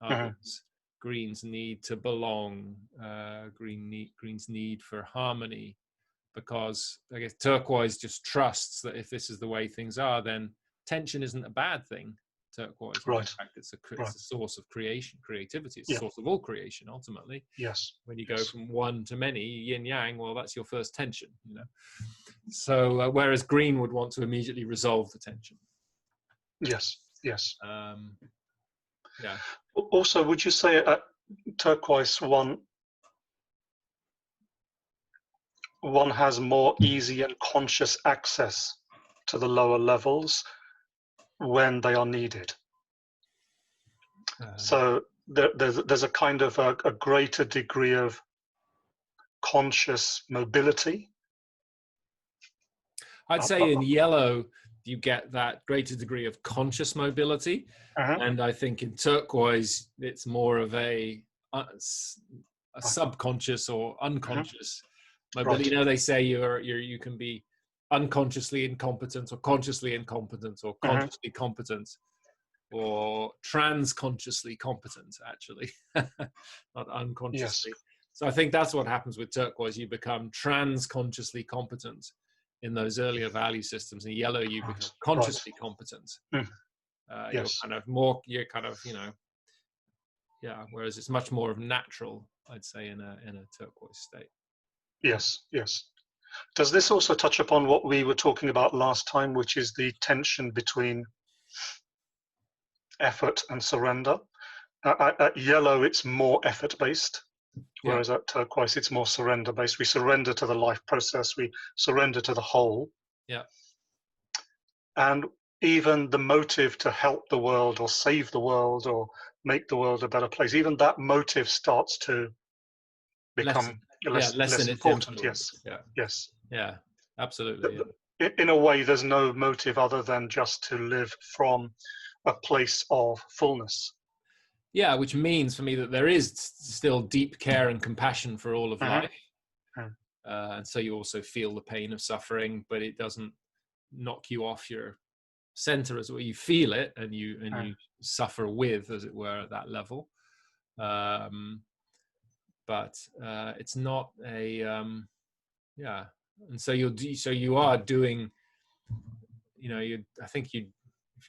others. Greens need to belong. Greens need for harmony, because I guess turquoise just trusts that if this is the way things are, then tension isn't a bad thing. Turquoise, right. In fact, it's a source of creativity. It's a Yeah. source of all creation, ultimately. Yes. When you go from one to many, yin yang, well, that's your first tension, you know. So whereas green would want to immediately resolve the tension. Yes. Yes. Yeah. Also, would you say at turquoise one has more easy and conscious access to the lower levels when they are needed? So there's a kind of a greater degree of conscious mobility. I'd say in yellow, you get that greater degree of conscious mobility. And I think in turquoise, it's more of a subconscious or unconscious mobility. You know, they say you can be unconsciously incompetent, or consciously incompetent, or consciously competent, or transconsciously competent, actually, not unconsciously. Yes. So I think that's what happens with turquoise. You become transconsciously competent in those earlier value systems. In yellow, you become consciously competent. Yes. You're kind of, you know, yeah. Whereas it's much more of natural, I'd say, in a turquoise state. Yes, yes. Does this also touch upon what we were talking about last time, which is the tension between effort and surrender? At yellow, it's more effort-based, whereas at turquoise, it's more surrender-based. We surrender to the life process. We surrender to the whole. Yeah. And even the motive to help the world or save the world or make the world a better place, even that motive starts to become less important. Yes. Yeah. Yes. Yeah. Absolutely. In a way, there's no motive other than just to live from a place of fullness. Yeah, which means for me that there is still deep care and compassion for all of life. And so you also feel the pain of suffering, but it doesn't knock you off your center as well. You feel it, and you suffer with, as it were, at that level. But it's not a yeah. And so you are doing, you know, I think in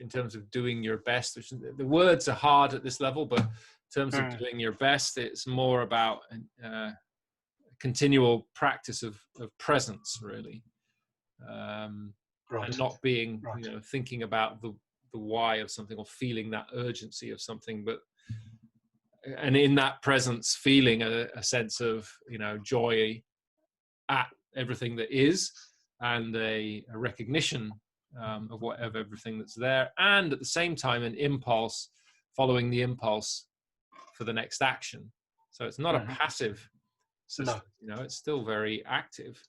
terms of doing your best, which the words are hard at this level, but in terms of doing your best, it's more about continual practice of presence, really, and not being, you know, thinking about the why of something or feeling that urgency of something, and in that presence, feeling a sense of, you know, joy at everything that is, and a recognition of everything that's there, and at the same time an impulse, following the impulse for the next action. So it's not a passive system. No. You know, it's still very active,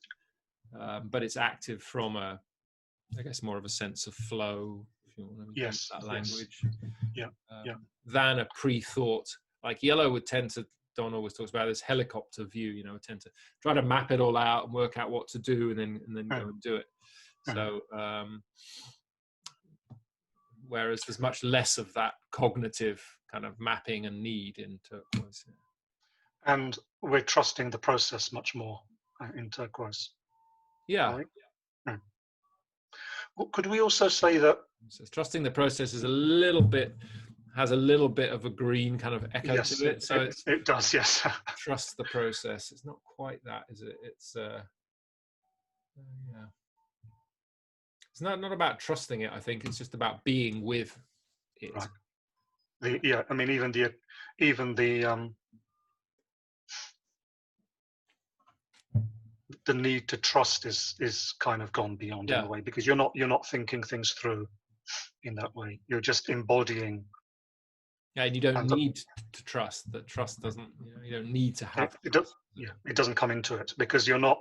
but it's active from I guess more of a sense of flow, if you want to use that language. Than a pre-thought. Like yellow would tend to, Don always talks about this helicopter view, you know, tend to try to map it all out and work out what to do, and then go and do it. So whereas there's much less of that cognitive kind of mapping and need in turquoise. And we're trusting the process much more in turquoise. Yeah. Well, could we also say that trusting the process is has a little bit of a green kind of echo to it. So it does, yes. Trust the process. It's not quite that, is it? It's yeah. It's not about trusting it. I think it's just about being with it. Right. I mean, even the need to trust is kind of gone beyond in a way, because you're not thinking things through in that way. You're just embodying. Yeah, and you don't need to trust. That trust doesn't. You don't need to have. It doesn't come into it because you're not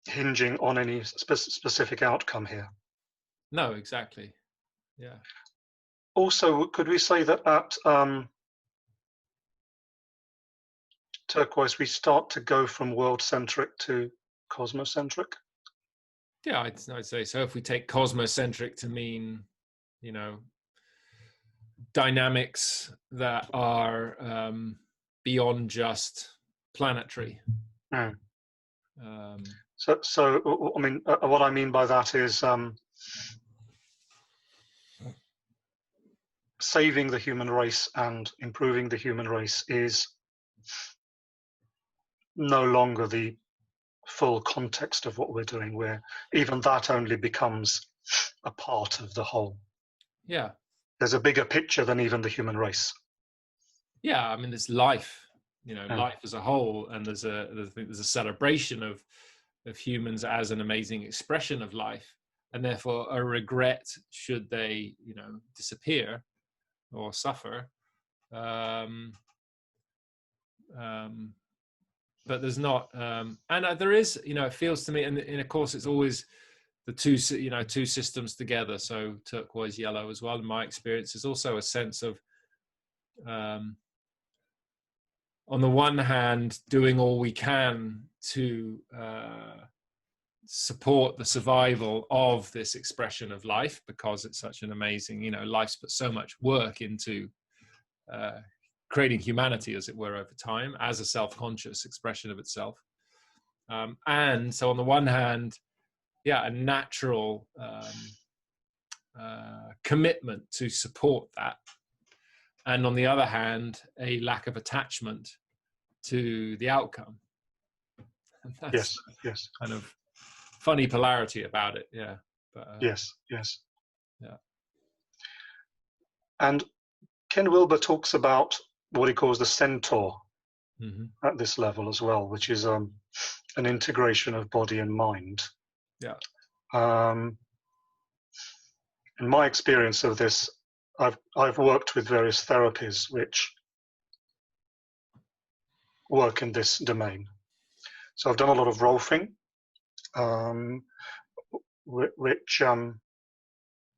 hinging on any specific outcome here. No, exactly. Yeah. Also, could we say that at Turquoise, we start to go from world-centric to cosmocentric? Yeah, I'd say so. If we take cosmocentric to mean, you know, dynamics that are beyond just planetary. Mm. So I mean, what I mean by that is saving the human race and improving the human race is no longer the full context of what we're doing, where even that only becomes a part of the whole. Yeah. There's a bigger picture than even the human race. Yeah, I mean, it's life, you know, life as a whole, and there's a celebration of humans as an amazing expression of life, and therefore a regret should they, you know, disappear or suffer. But there's not, and there is, you know, it feels to me, and of course it's always the two systems together. So turquoise, yellow as well. In my experience, is also a sense of, on the one hand, doing all we can to support the survival of this expression of life, because it's such an amazing, you know, life's put so much work into creating humanity, as it were, over time, as a self-conscious expression of itself. And so on the one hand, yeah, a natural commitment to support that. And on the other hand, a lack of attachment to the outcome. And that's yes. Kind of funny polarity about it, yeah. But, yes. Yeah. And Ken Wilber talks about what he calls the centaur at this level as well, which is an integration of body and mind. Yeah. In my experience of this, I've worked with various therapies which work in this domain. So I've done a lot of Rolfing, which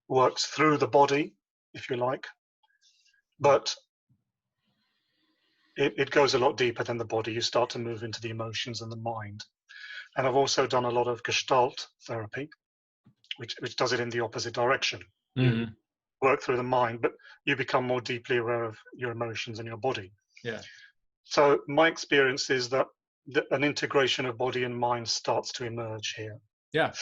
works through the body, if you like, but it goes a lot deeper than the body. You start to move into the emotions and the mind. And I've also done a lot of Gestalt therapy, which does it in the opposite direction. You work through the mind, but you become more deeply aware of your emotions and your body. Yeah. So my experience is that an integration of body and mind starts to emerge here. Yeah.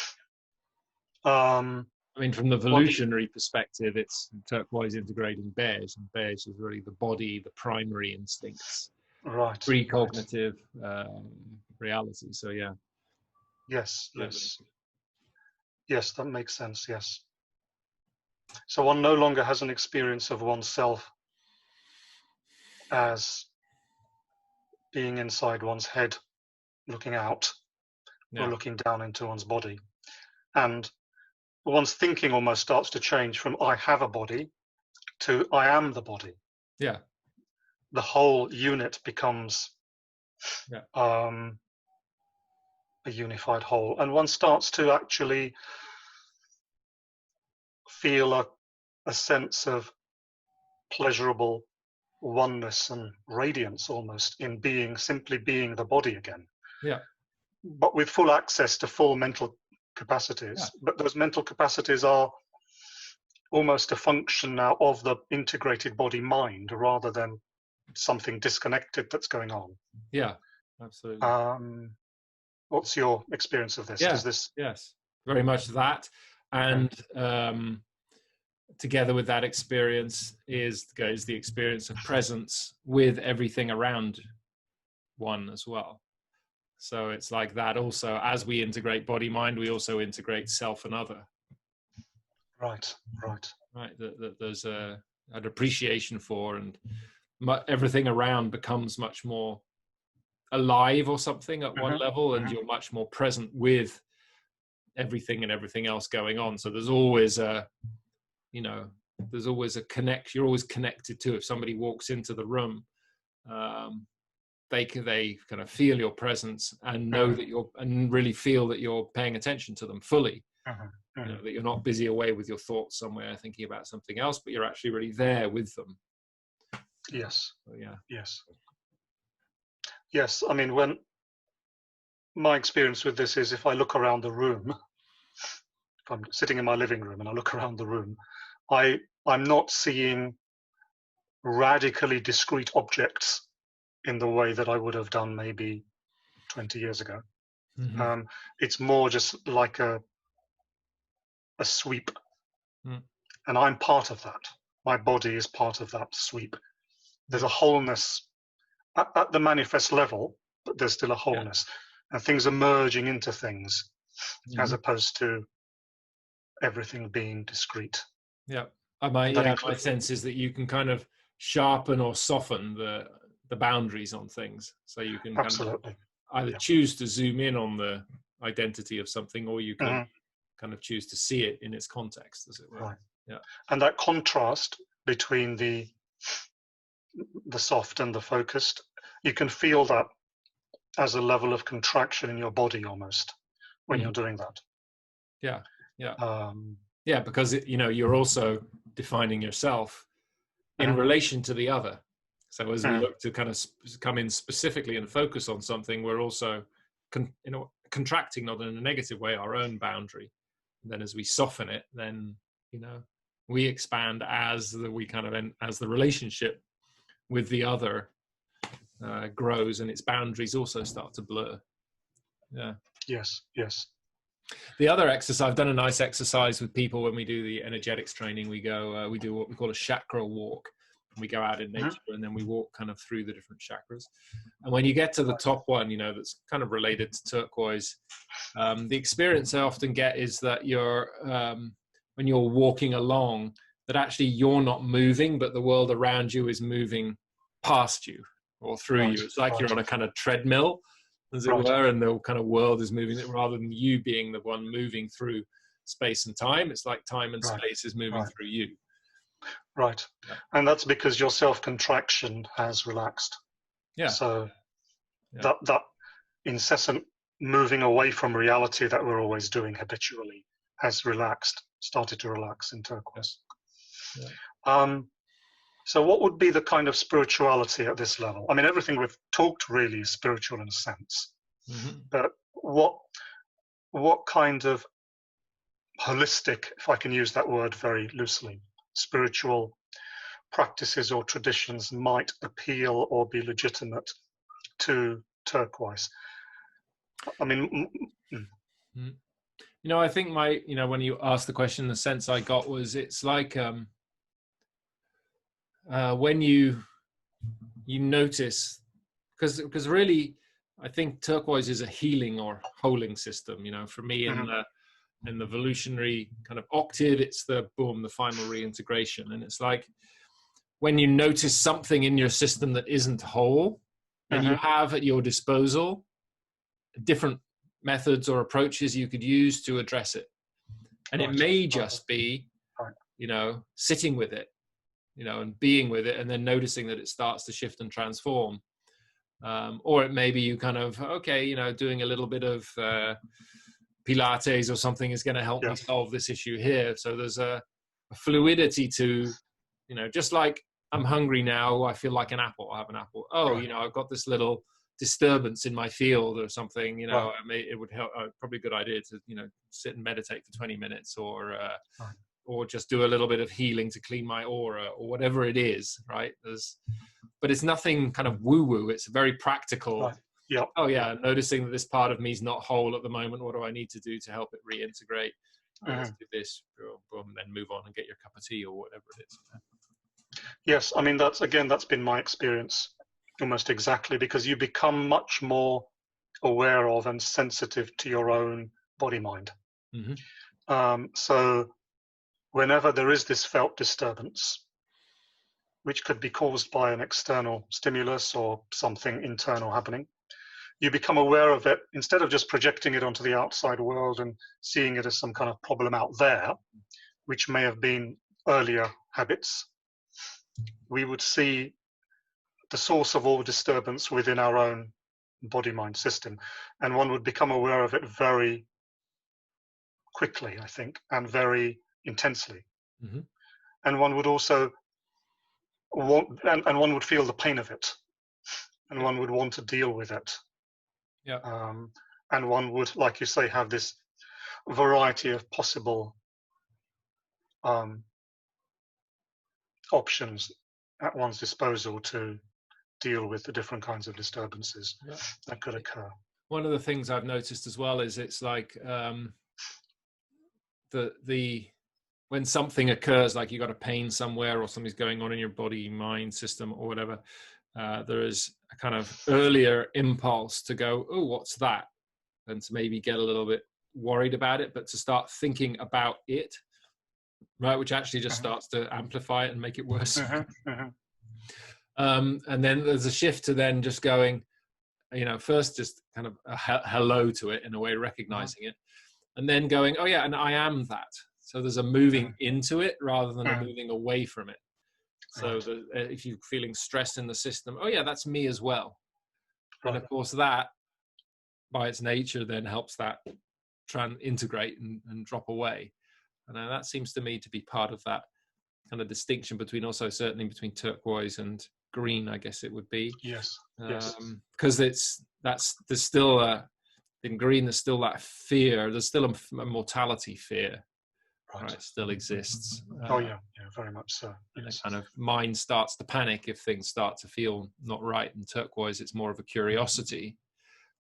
I mean, from the evolutionary perspective, it's turquoise integrating beige, and beige is really the body, the primary instincts, right, precognitive reality. So yeah. Yes, that makes sense. Yes. So one no longer has an experience of oneself as being inside one's head, looking out, or looking down into one's body, and one's thinking almost starts to change from "I have a body" to "I am the body." Yeah. The whole unit becomes a unified whole, and one starts to actually feel a sense of pleasurable oneness and radiance almost in simply being the body again. Yeah. But with full access to full mental capacities. Yeah. But those mental capacities are almost a function now of the integrated body-mind rather than something disconnected that's going on. Yeah, absolutely. What's your experience of this? Yeah. Does this... Yes, very much that. And together with that experience goes the experience of presence with everything around one as well. So it's like that also, as we integrate body mind, we also integrate self and other. Right. That there's an appreciation for, and everything around becomes much more alive or something at one level, and you're much more present with everything and everything else going on. So there's always a connect. You're always connected to. If somebody walks into the room, they kind of feel your presence and know that and really feel that you're paying attention to them fully. You know, that you're not busy away with your thoughts somewhere thinking about something else, but you're actually really there with them. Yes. So, yeah. Yes. Yes, I mean, when my experience with this is, if I look around the room, if I'm sitting in my living room and I look around the room, I'm not seeing radically discrete objects in the way that I would have done maybe 20 years ago. It's more just like a sweep, and I'm part of that. My body is part of that sweep. There's a wholeness at the manifest level, but there's still a wholeness, and things are merging into things, as opposed to everything being discrete. My sense is that you can kind of sharpen or soften the boundaries on things, so you can kind of either choose to zoom in on the identity of something, or you can kind of choose to see it in its context, as it were. Right. Yeah. And that contrast between the soft and the focused, you can feel that as a level of contraction in your body almost when you're doing that. Because you're also defining yourself in relation to the other. So as we look to kind of come in specifically and focus on something, we're also contracting, not in a negative way, our own boundary. And then as we soften it, then we expand as the relationship with the other grows, and its boundaries also start to blur. Yes. The other exercise, I've done a nice exercise with people when we do the energetics training. We go, we do what we call a chakra walk. We go out in nature and then we walk kind of through the different chakras. And when you get to the top one, that's kind of related to turquoise, the experience I often get is that when you're walking along, that actually you're not moving, but the world around you is moving past you or through you. It's like you're on a kind of treadmill, as it were, and the kind of world is moving, rather than you being the one moving through space and time. It's like time and space is moving through you. Right. And that's because your self-contraction has relaxed. So that incessant moving away from reality that we're always doing habitually has started to relax in turquoise. So what would be the kind of spirituality at this level? I mean, everything we've talked really is spiritual in a sense, but what kind of holistic, if I can use that word very loosely, spiritual practices or traditions might appeal or be legitimate to turquoise? I mean, I think when you asked the question, the sense I got was, it's like when you notice, because really I think turquoise is a healing or holding system. For me, in the evolutionary kind of octave, it's the final reintegration. And it's like when you notice something in your system that isn't whole, and you have at your disposal different methods or approaches you could use to address it. And it may just be, sitting with it, and being with it, and then noticing that it starts to shift and transform. Or it may be you kind of, doing a little bit of Pilates or something is going to help me solve this issue here. So there's a fluidity to, just like I'm hungry now, I feel like an apple, I'll have an apple. I've got this little disturbance in my field or something, it would help, probably a good idea to, sit and meditate for 20 minutes or just do a little bit of healing to clean my aura or whatever it is, right? But it's nothing kind of woo-woo. It's very practical. Noticing that this part of me is not whole at the moment. What do I need to do to help it reintegrate? Let's do this, boom, then move on and get your cup of tea or whatever it is. Yes, I mean, that's been my experience almost exactly, because you become much more aware of and sensitive to your own body-mind. So whenever there is this felt disturbance, which could be caused by an external stimulus or something internal happening, you become aware of it instead of just projecting it onto the outside world and seeing it as some kind of problem out there, which may have been earlier habits. We would see the source of all disturbance within our own body-mind system, and one would become aware of it very quickly, I think, and very intensely. And one would also one would feel the pain of it. and one would want to deal with it. Yeah. And one would, like you say, have this variety of possible options at one's disposal to deal with the different kinds of disturbances that could occur. One of the things I've noticed as well is it's like when something occurs, like you got a pain somewhere or something's going on in your body, mind, system, or whatever, there is a kind of earlier impulse to go, oh, what's that? And to maybe get a little bit worried about it, but to start thinking about it, right, which actually just starts to amplify it and make it worse. And then there's a shift to then just going, first just kind of a hello to it in a way, recognizing it, and then going, oh yeah, and I am that. So there's a moving into it rather than a moving away from it. So if you're feeling stress in the system, oh yeah, that's me as well. And of course that, by its nature, then helps that integrate and drop away. And that seems to me to be part of that kind of distinction between, also certainly between turquoise and green, I guess it would be. Yes. Because there's still in green, there's still that fear. There's still a mortality fear. Right. It still exists. Yeah, very much so. And the kind of mind starts to panic if things start to feel not right. In turquoise, it's more of a curiosity,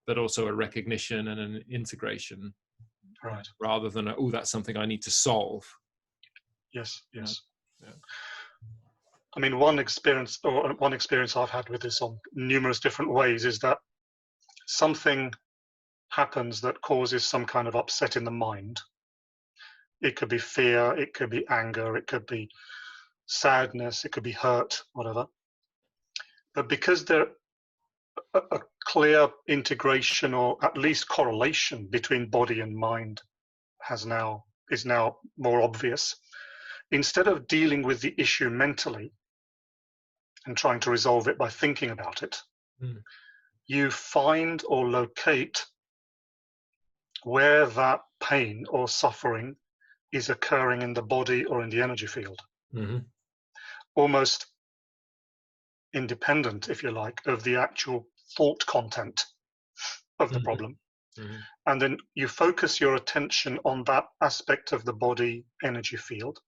but also a recognition and an integration, right? Rather than that's something I need to solve. Yes. Yeah. I mean, one experience I've had with this on numerous different ways is that something happens that causes some kind of upset in the mind. It could be fear, it could be anger, it could be sadness, it could be hurt, whatever. But because there a clear integration or at least correlation between body and mind is now more obvious, instead of dealing with the issue mentally and trying to resolve it by thinking about it, you find or locate where that pain or suffering is occurring in the body or in the energy field, almost independent, if you like, of the actual thought content of the problem. And then you focus your attention on that aspect of the body energy field,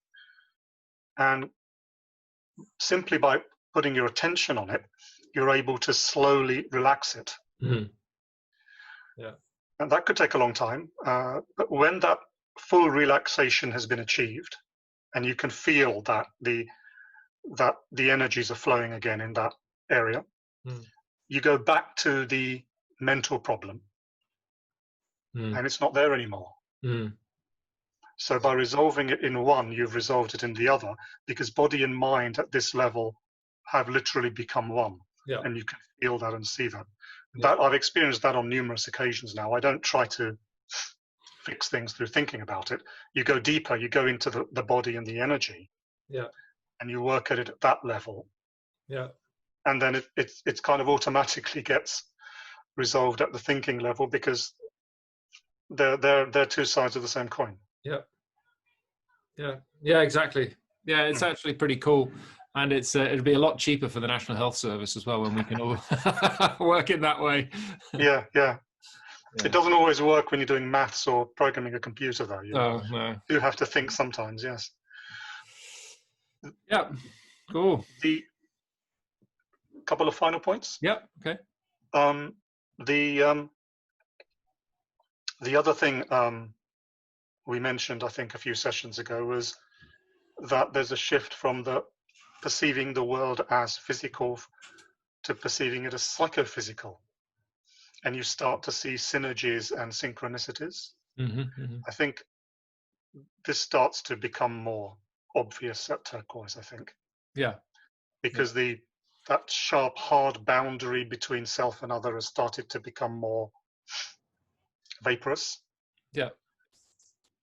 and simply by putting your attention on it, you're able to slowly relax it. And that could take a long time, but when that full relaxation has been achieved, and you can feel that the energies are flowing again in that area, you go back to the mental problem, and it's not there anymore. So by resolving it in one, you've resolved it in the other, because body and mind at this level have literally become one, and you can feel that and see that. That I've experienced that on numerous occasions now. I don't try to fix things through thinking about it. You go deeper, you go into the body and the energy, and you work at it at that level, and then it's kind of automatically gets resolved at the thinking level, because they're two sides of the same coin. Exactly. It's actually pretty cool, and it'd be a lot cheaper for the National Health Service as well when we can all work in that way. It doesn't always work when you're doing maths or programming a computer, though. No. You have to think sometimes. Yes. Cool. The couple of final points. Okay. The other thing we mentioned, I think, a few sessions ago, was that there's a shift from perceiving the world as physical to perceiving it as psychophysical, and you start to see synergies and synchronicities. I think this starts to become more obvious at turquoise, I think. Because that sharp, hard boundary between self and other has started to become more vaporous.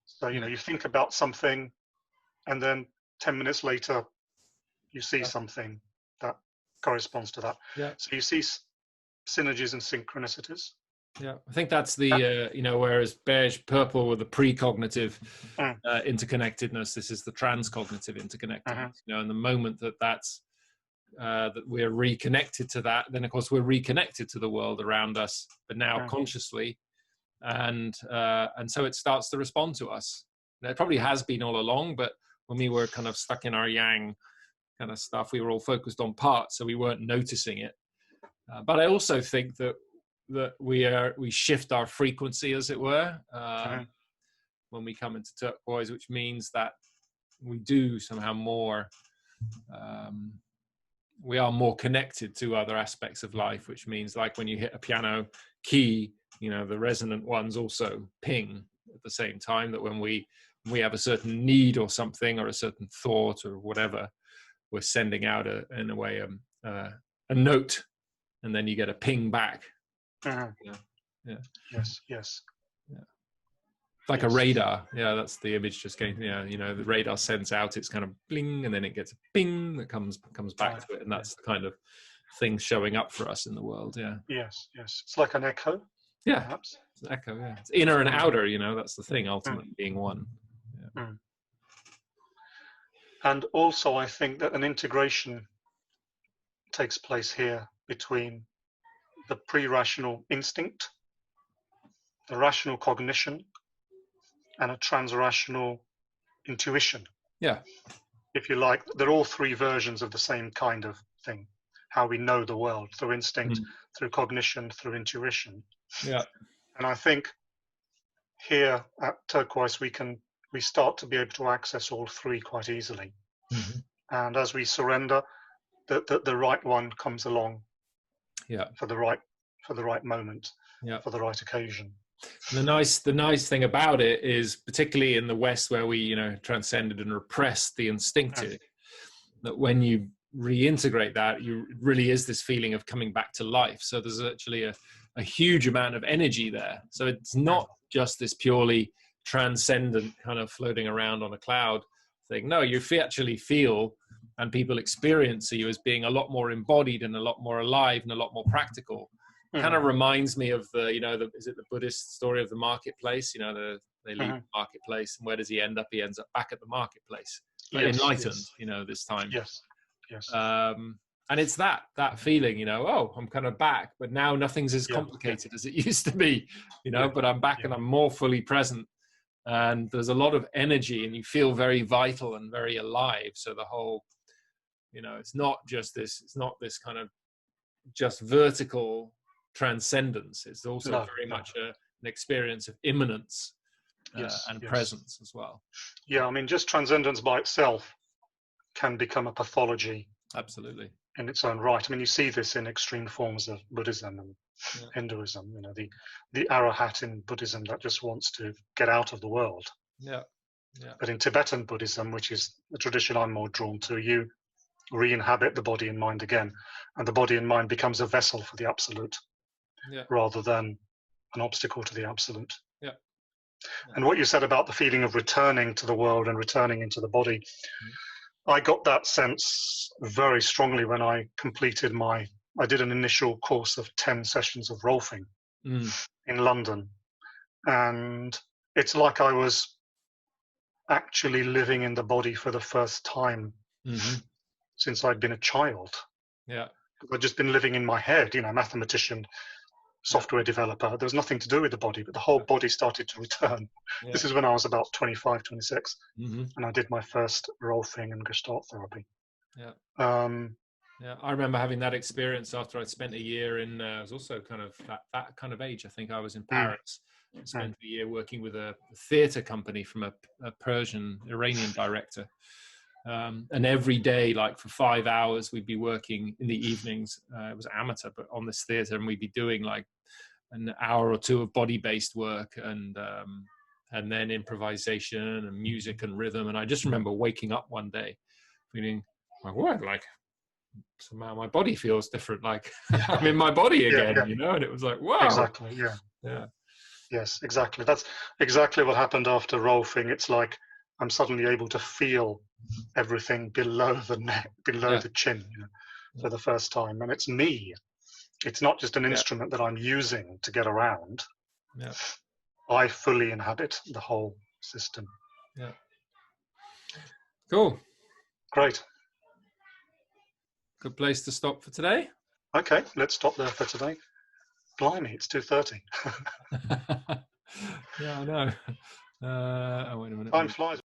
So, you think about something, and then 10 minutes later, you see something that corresponds to that. So you see synergies and synchronicities. I think that's the, whereas beige purple with the precognitive interconnectedness, this is the transcognitive interconnectedness. And the moment that's that we're reconnected to that, then of course we're reconnected to the world around us, but now consciously, and so it starts to respond to us. And it probably has been all along, but when we were kind of stuck in our yang kind of stuff, we were all focused on parts, so we weren't noticing it. But I also think that we shift our frequency, as it were, when we come into turquoise, which means that we do somehow more. We are more connected to other aspects of life, which means, like when you hit a piano key, you know, the resonant ones also ping at the same time. That when we have a certain need or something, or a certain thought or whatever, we're sending out a note, and then you get a ping back. Yeah. Yes. Yeah. Like a radar. Yeah, that's the image just came. Yeah, you know, the radar sends out its kind of bling, and then it gets a ping that comes back to it, and that's the kind of thing showing up for us in the world. Yeah. Yes. It's like an echo. Yeah. Perhaps. It's an echo. Yeah. It's inner and outer. You know, that's the thing. Ultimately, being one. Yeah. And also, I think that an integration takes place here between the pre-rational instinct, the rational cognition, and a transrational intuition. Yeah. If you like, they're all three versions of the same kind of thing. How we know the world, through instinct, through cognition, through intuition. Yeah. And I think here at Turquoise, we start to be able to access all three quite easily. And as we surrender, the right one comes along. Yeah. For the right moment. Yeah. For the right occasion. And the nice thing about it is, particularly in the West, where we, you know, transcended and repressed the instinctive, that when you reintegrate that, you really is this feeling of coming back to life. So there's actually a huge amount of energy there. So it's not just this purely transcendent kind of floating around on a cloud thing. No, you actually feel, and people experience you as being a lot more embodied and a lot more alive and a lot more practical. Kind of reminds me of the, you know, is it the Buddhist story of the marketplace? You know, they leave the marketplace, and where does he end up? He ends up back at the marketplace, but enlightened, you know, this time. Yes. And it's that feeling, you know, oh, I'm kind of back, but now nothing's as complicated as it used to be, you know, but I'm back and I'm more fully present. And there's a lot of energy, and you feel very vital and very alive. So the whole, you know, it's not this kind of just vertical transcendence. It's also very much an experience of immanence and presence as well. Yeah, I mean, just transcendence by itself can become a pathology. Absolutely. In its own right. I mean, you see this in extreme forms of Buddhism and Hinduism. You know, the arahat in Buddhism that just wants to get out of the world. Yeah. But in Tibetan Buddhism, which is the tradition I'm more drawn to, you re-inhabit the body and mind again, and the body and mind becomes a vessel for the absolute, rather than an obstacle to the absolute. And what you said about the feeling of returning to the world and returning into the body, I got that sense very strongly when I completed I did an initial course of 10 sessions of Rolfing in London. And it's like I was actually living in the body for the first time since I'd been a child. Yeah. I'd just been living in my head, you know, mathematician, software developer. There was nothing to do with the body, but the whole body started to return. This is when I was about 25, 26, and I did my first Rolfing and Gestalt therapy. I remember having that experience after I'd spent a year in, it was also kind of that kind of age. I think I was in Paris. I spent a year working with a theatre company from a Persian, Iranian director. And every day, like for 5 hours, we'd be working in the evenings. It was amateur, but on this theatre, and we'd be doing like an hour or two of body-based work, and then improvisation and music and rhythm. And I just remember waking up one day feeling like, what? Like somehow my body feels different. Like I'm in my body again, you know? And it was like, wow. Exactly. Yeah. Yes, exactly. That's exactly what happened after Rolfing. It's like I'm suddenly able to feel everything below the neck, below the chin, you know, for the first time. And it's me. It's not just an instrument that I'm using to get around. I fully inhabit the whole system. Cool. Great. good place to stop for today. Okay, let's stop there for today. Blimey, it's 2:30. Yeah, I know. Oh, wait a minute. Time flies.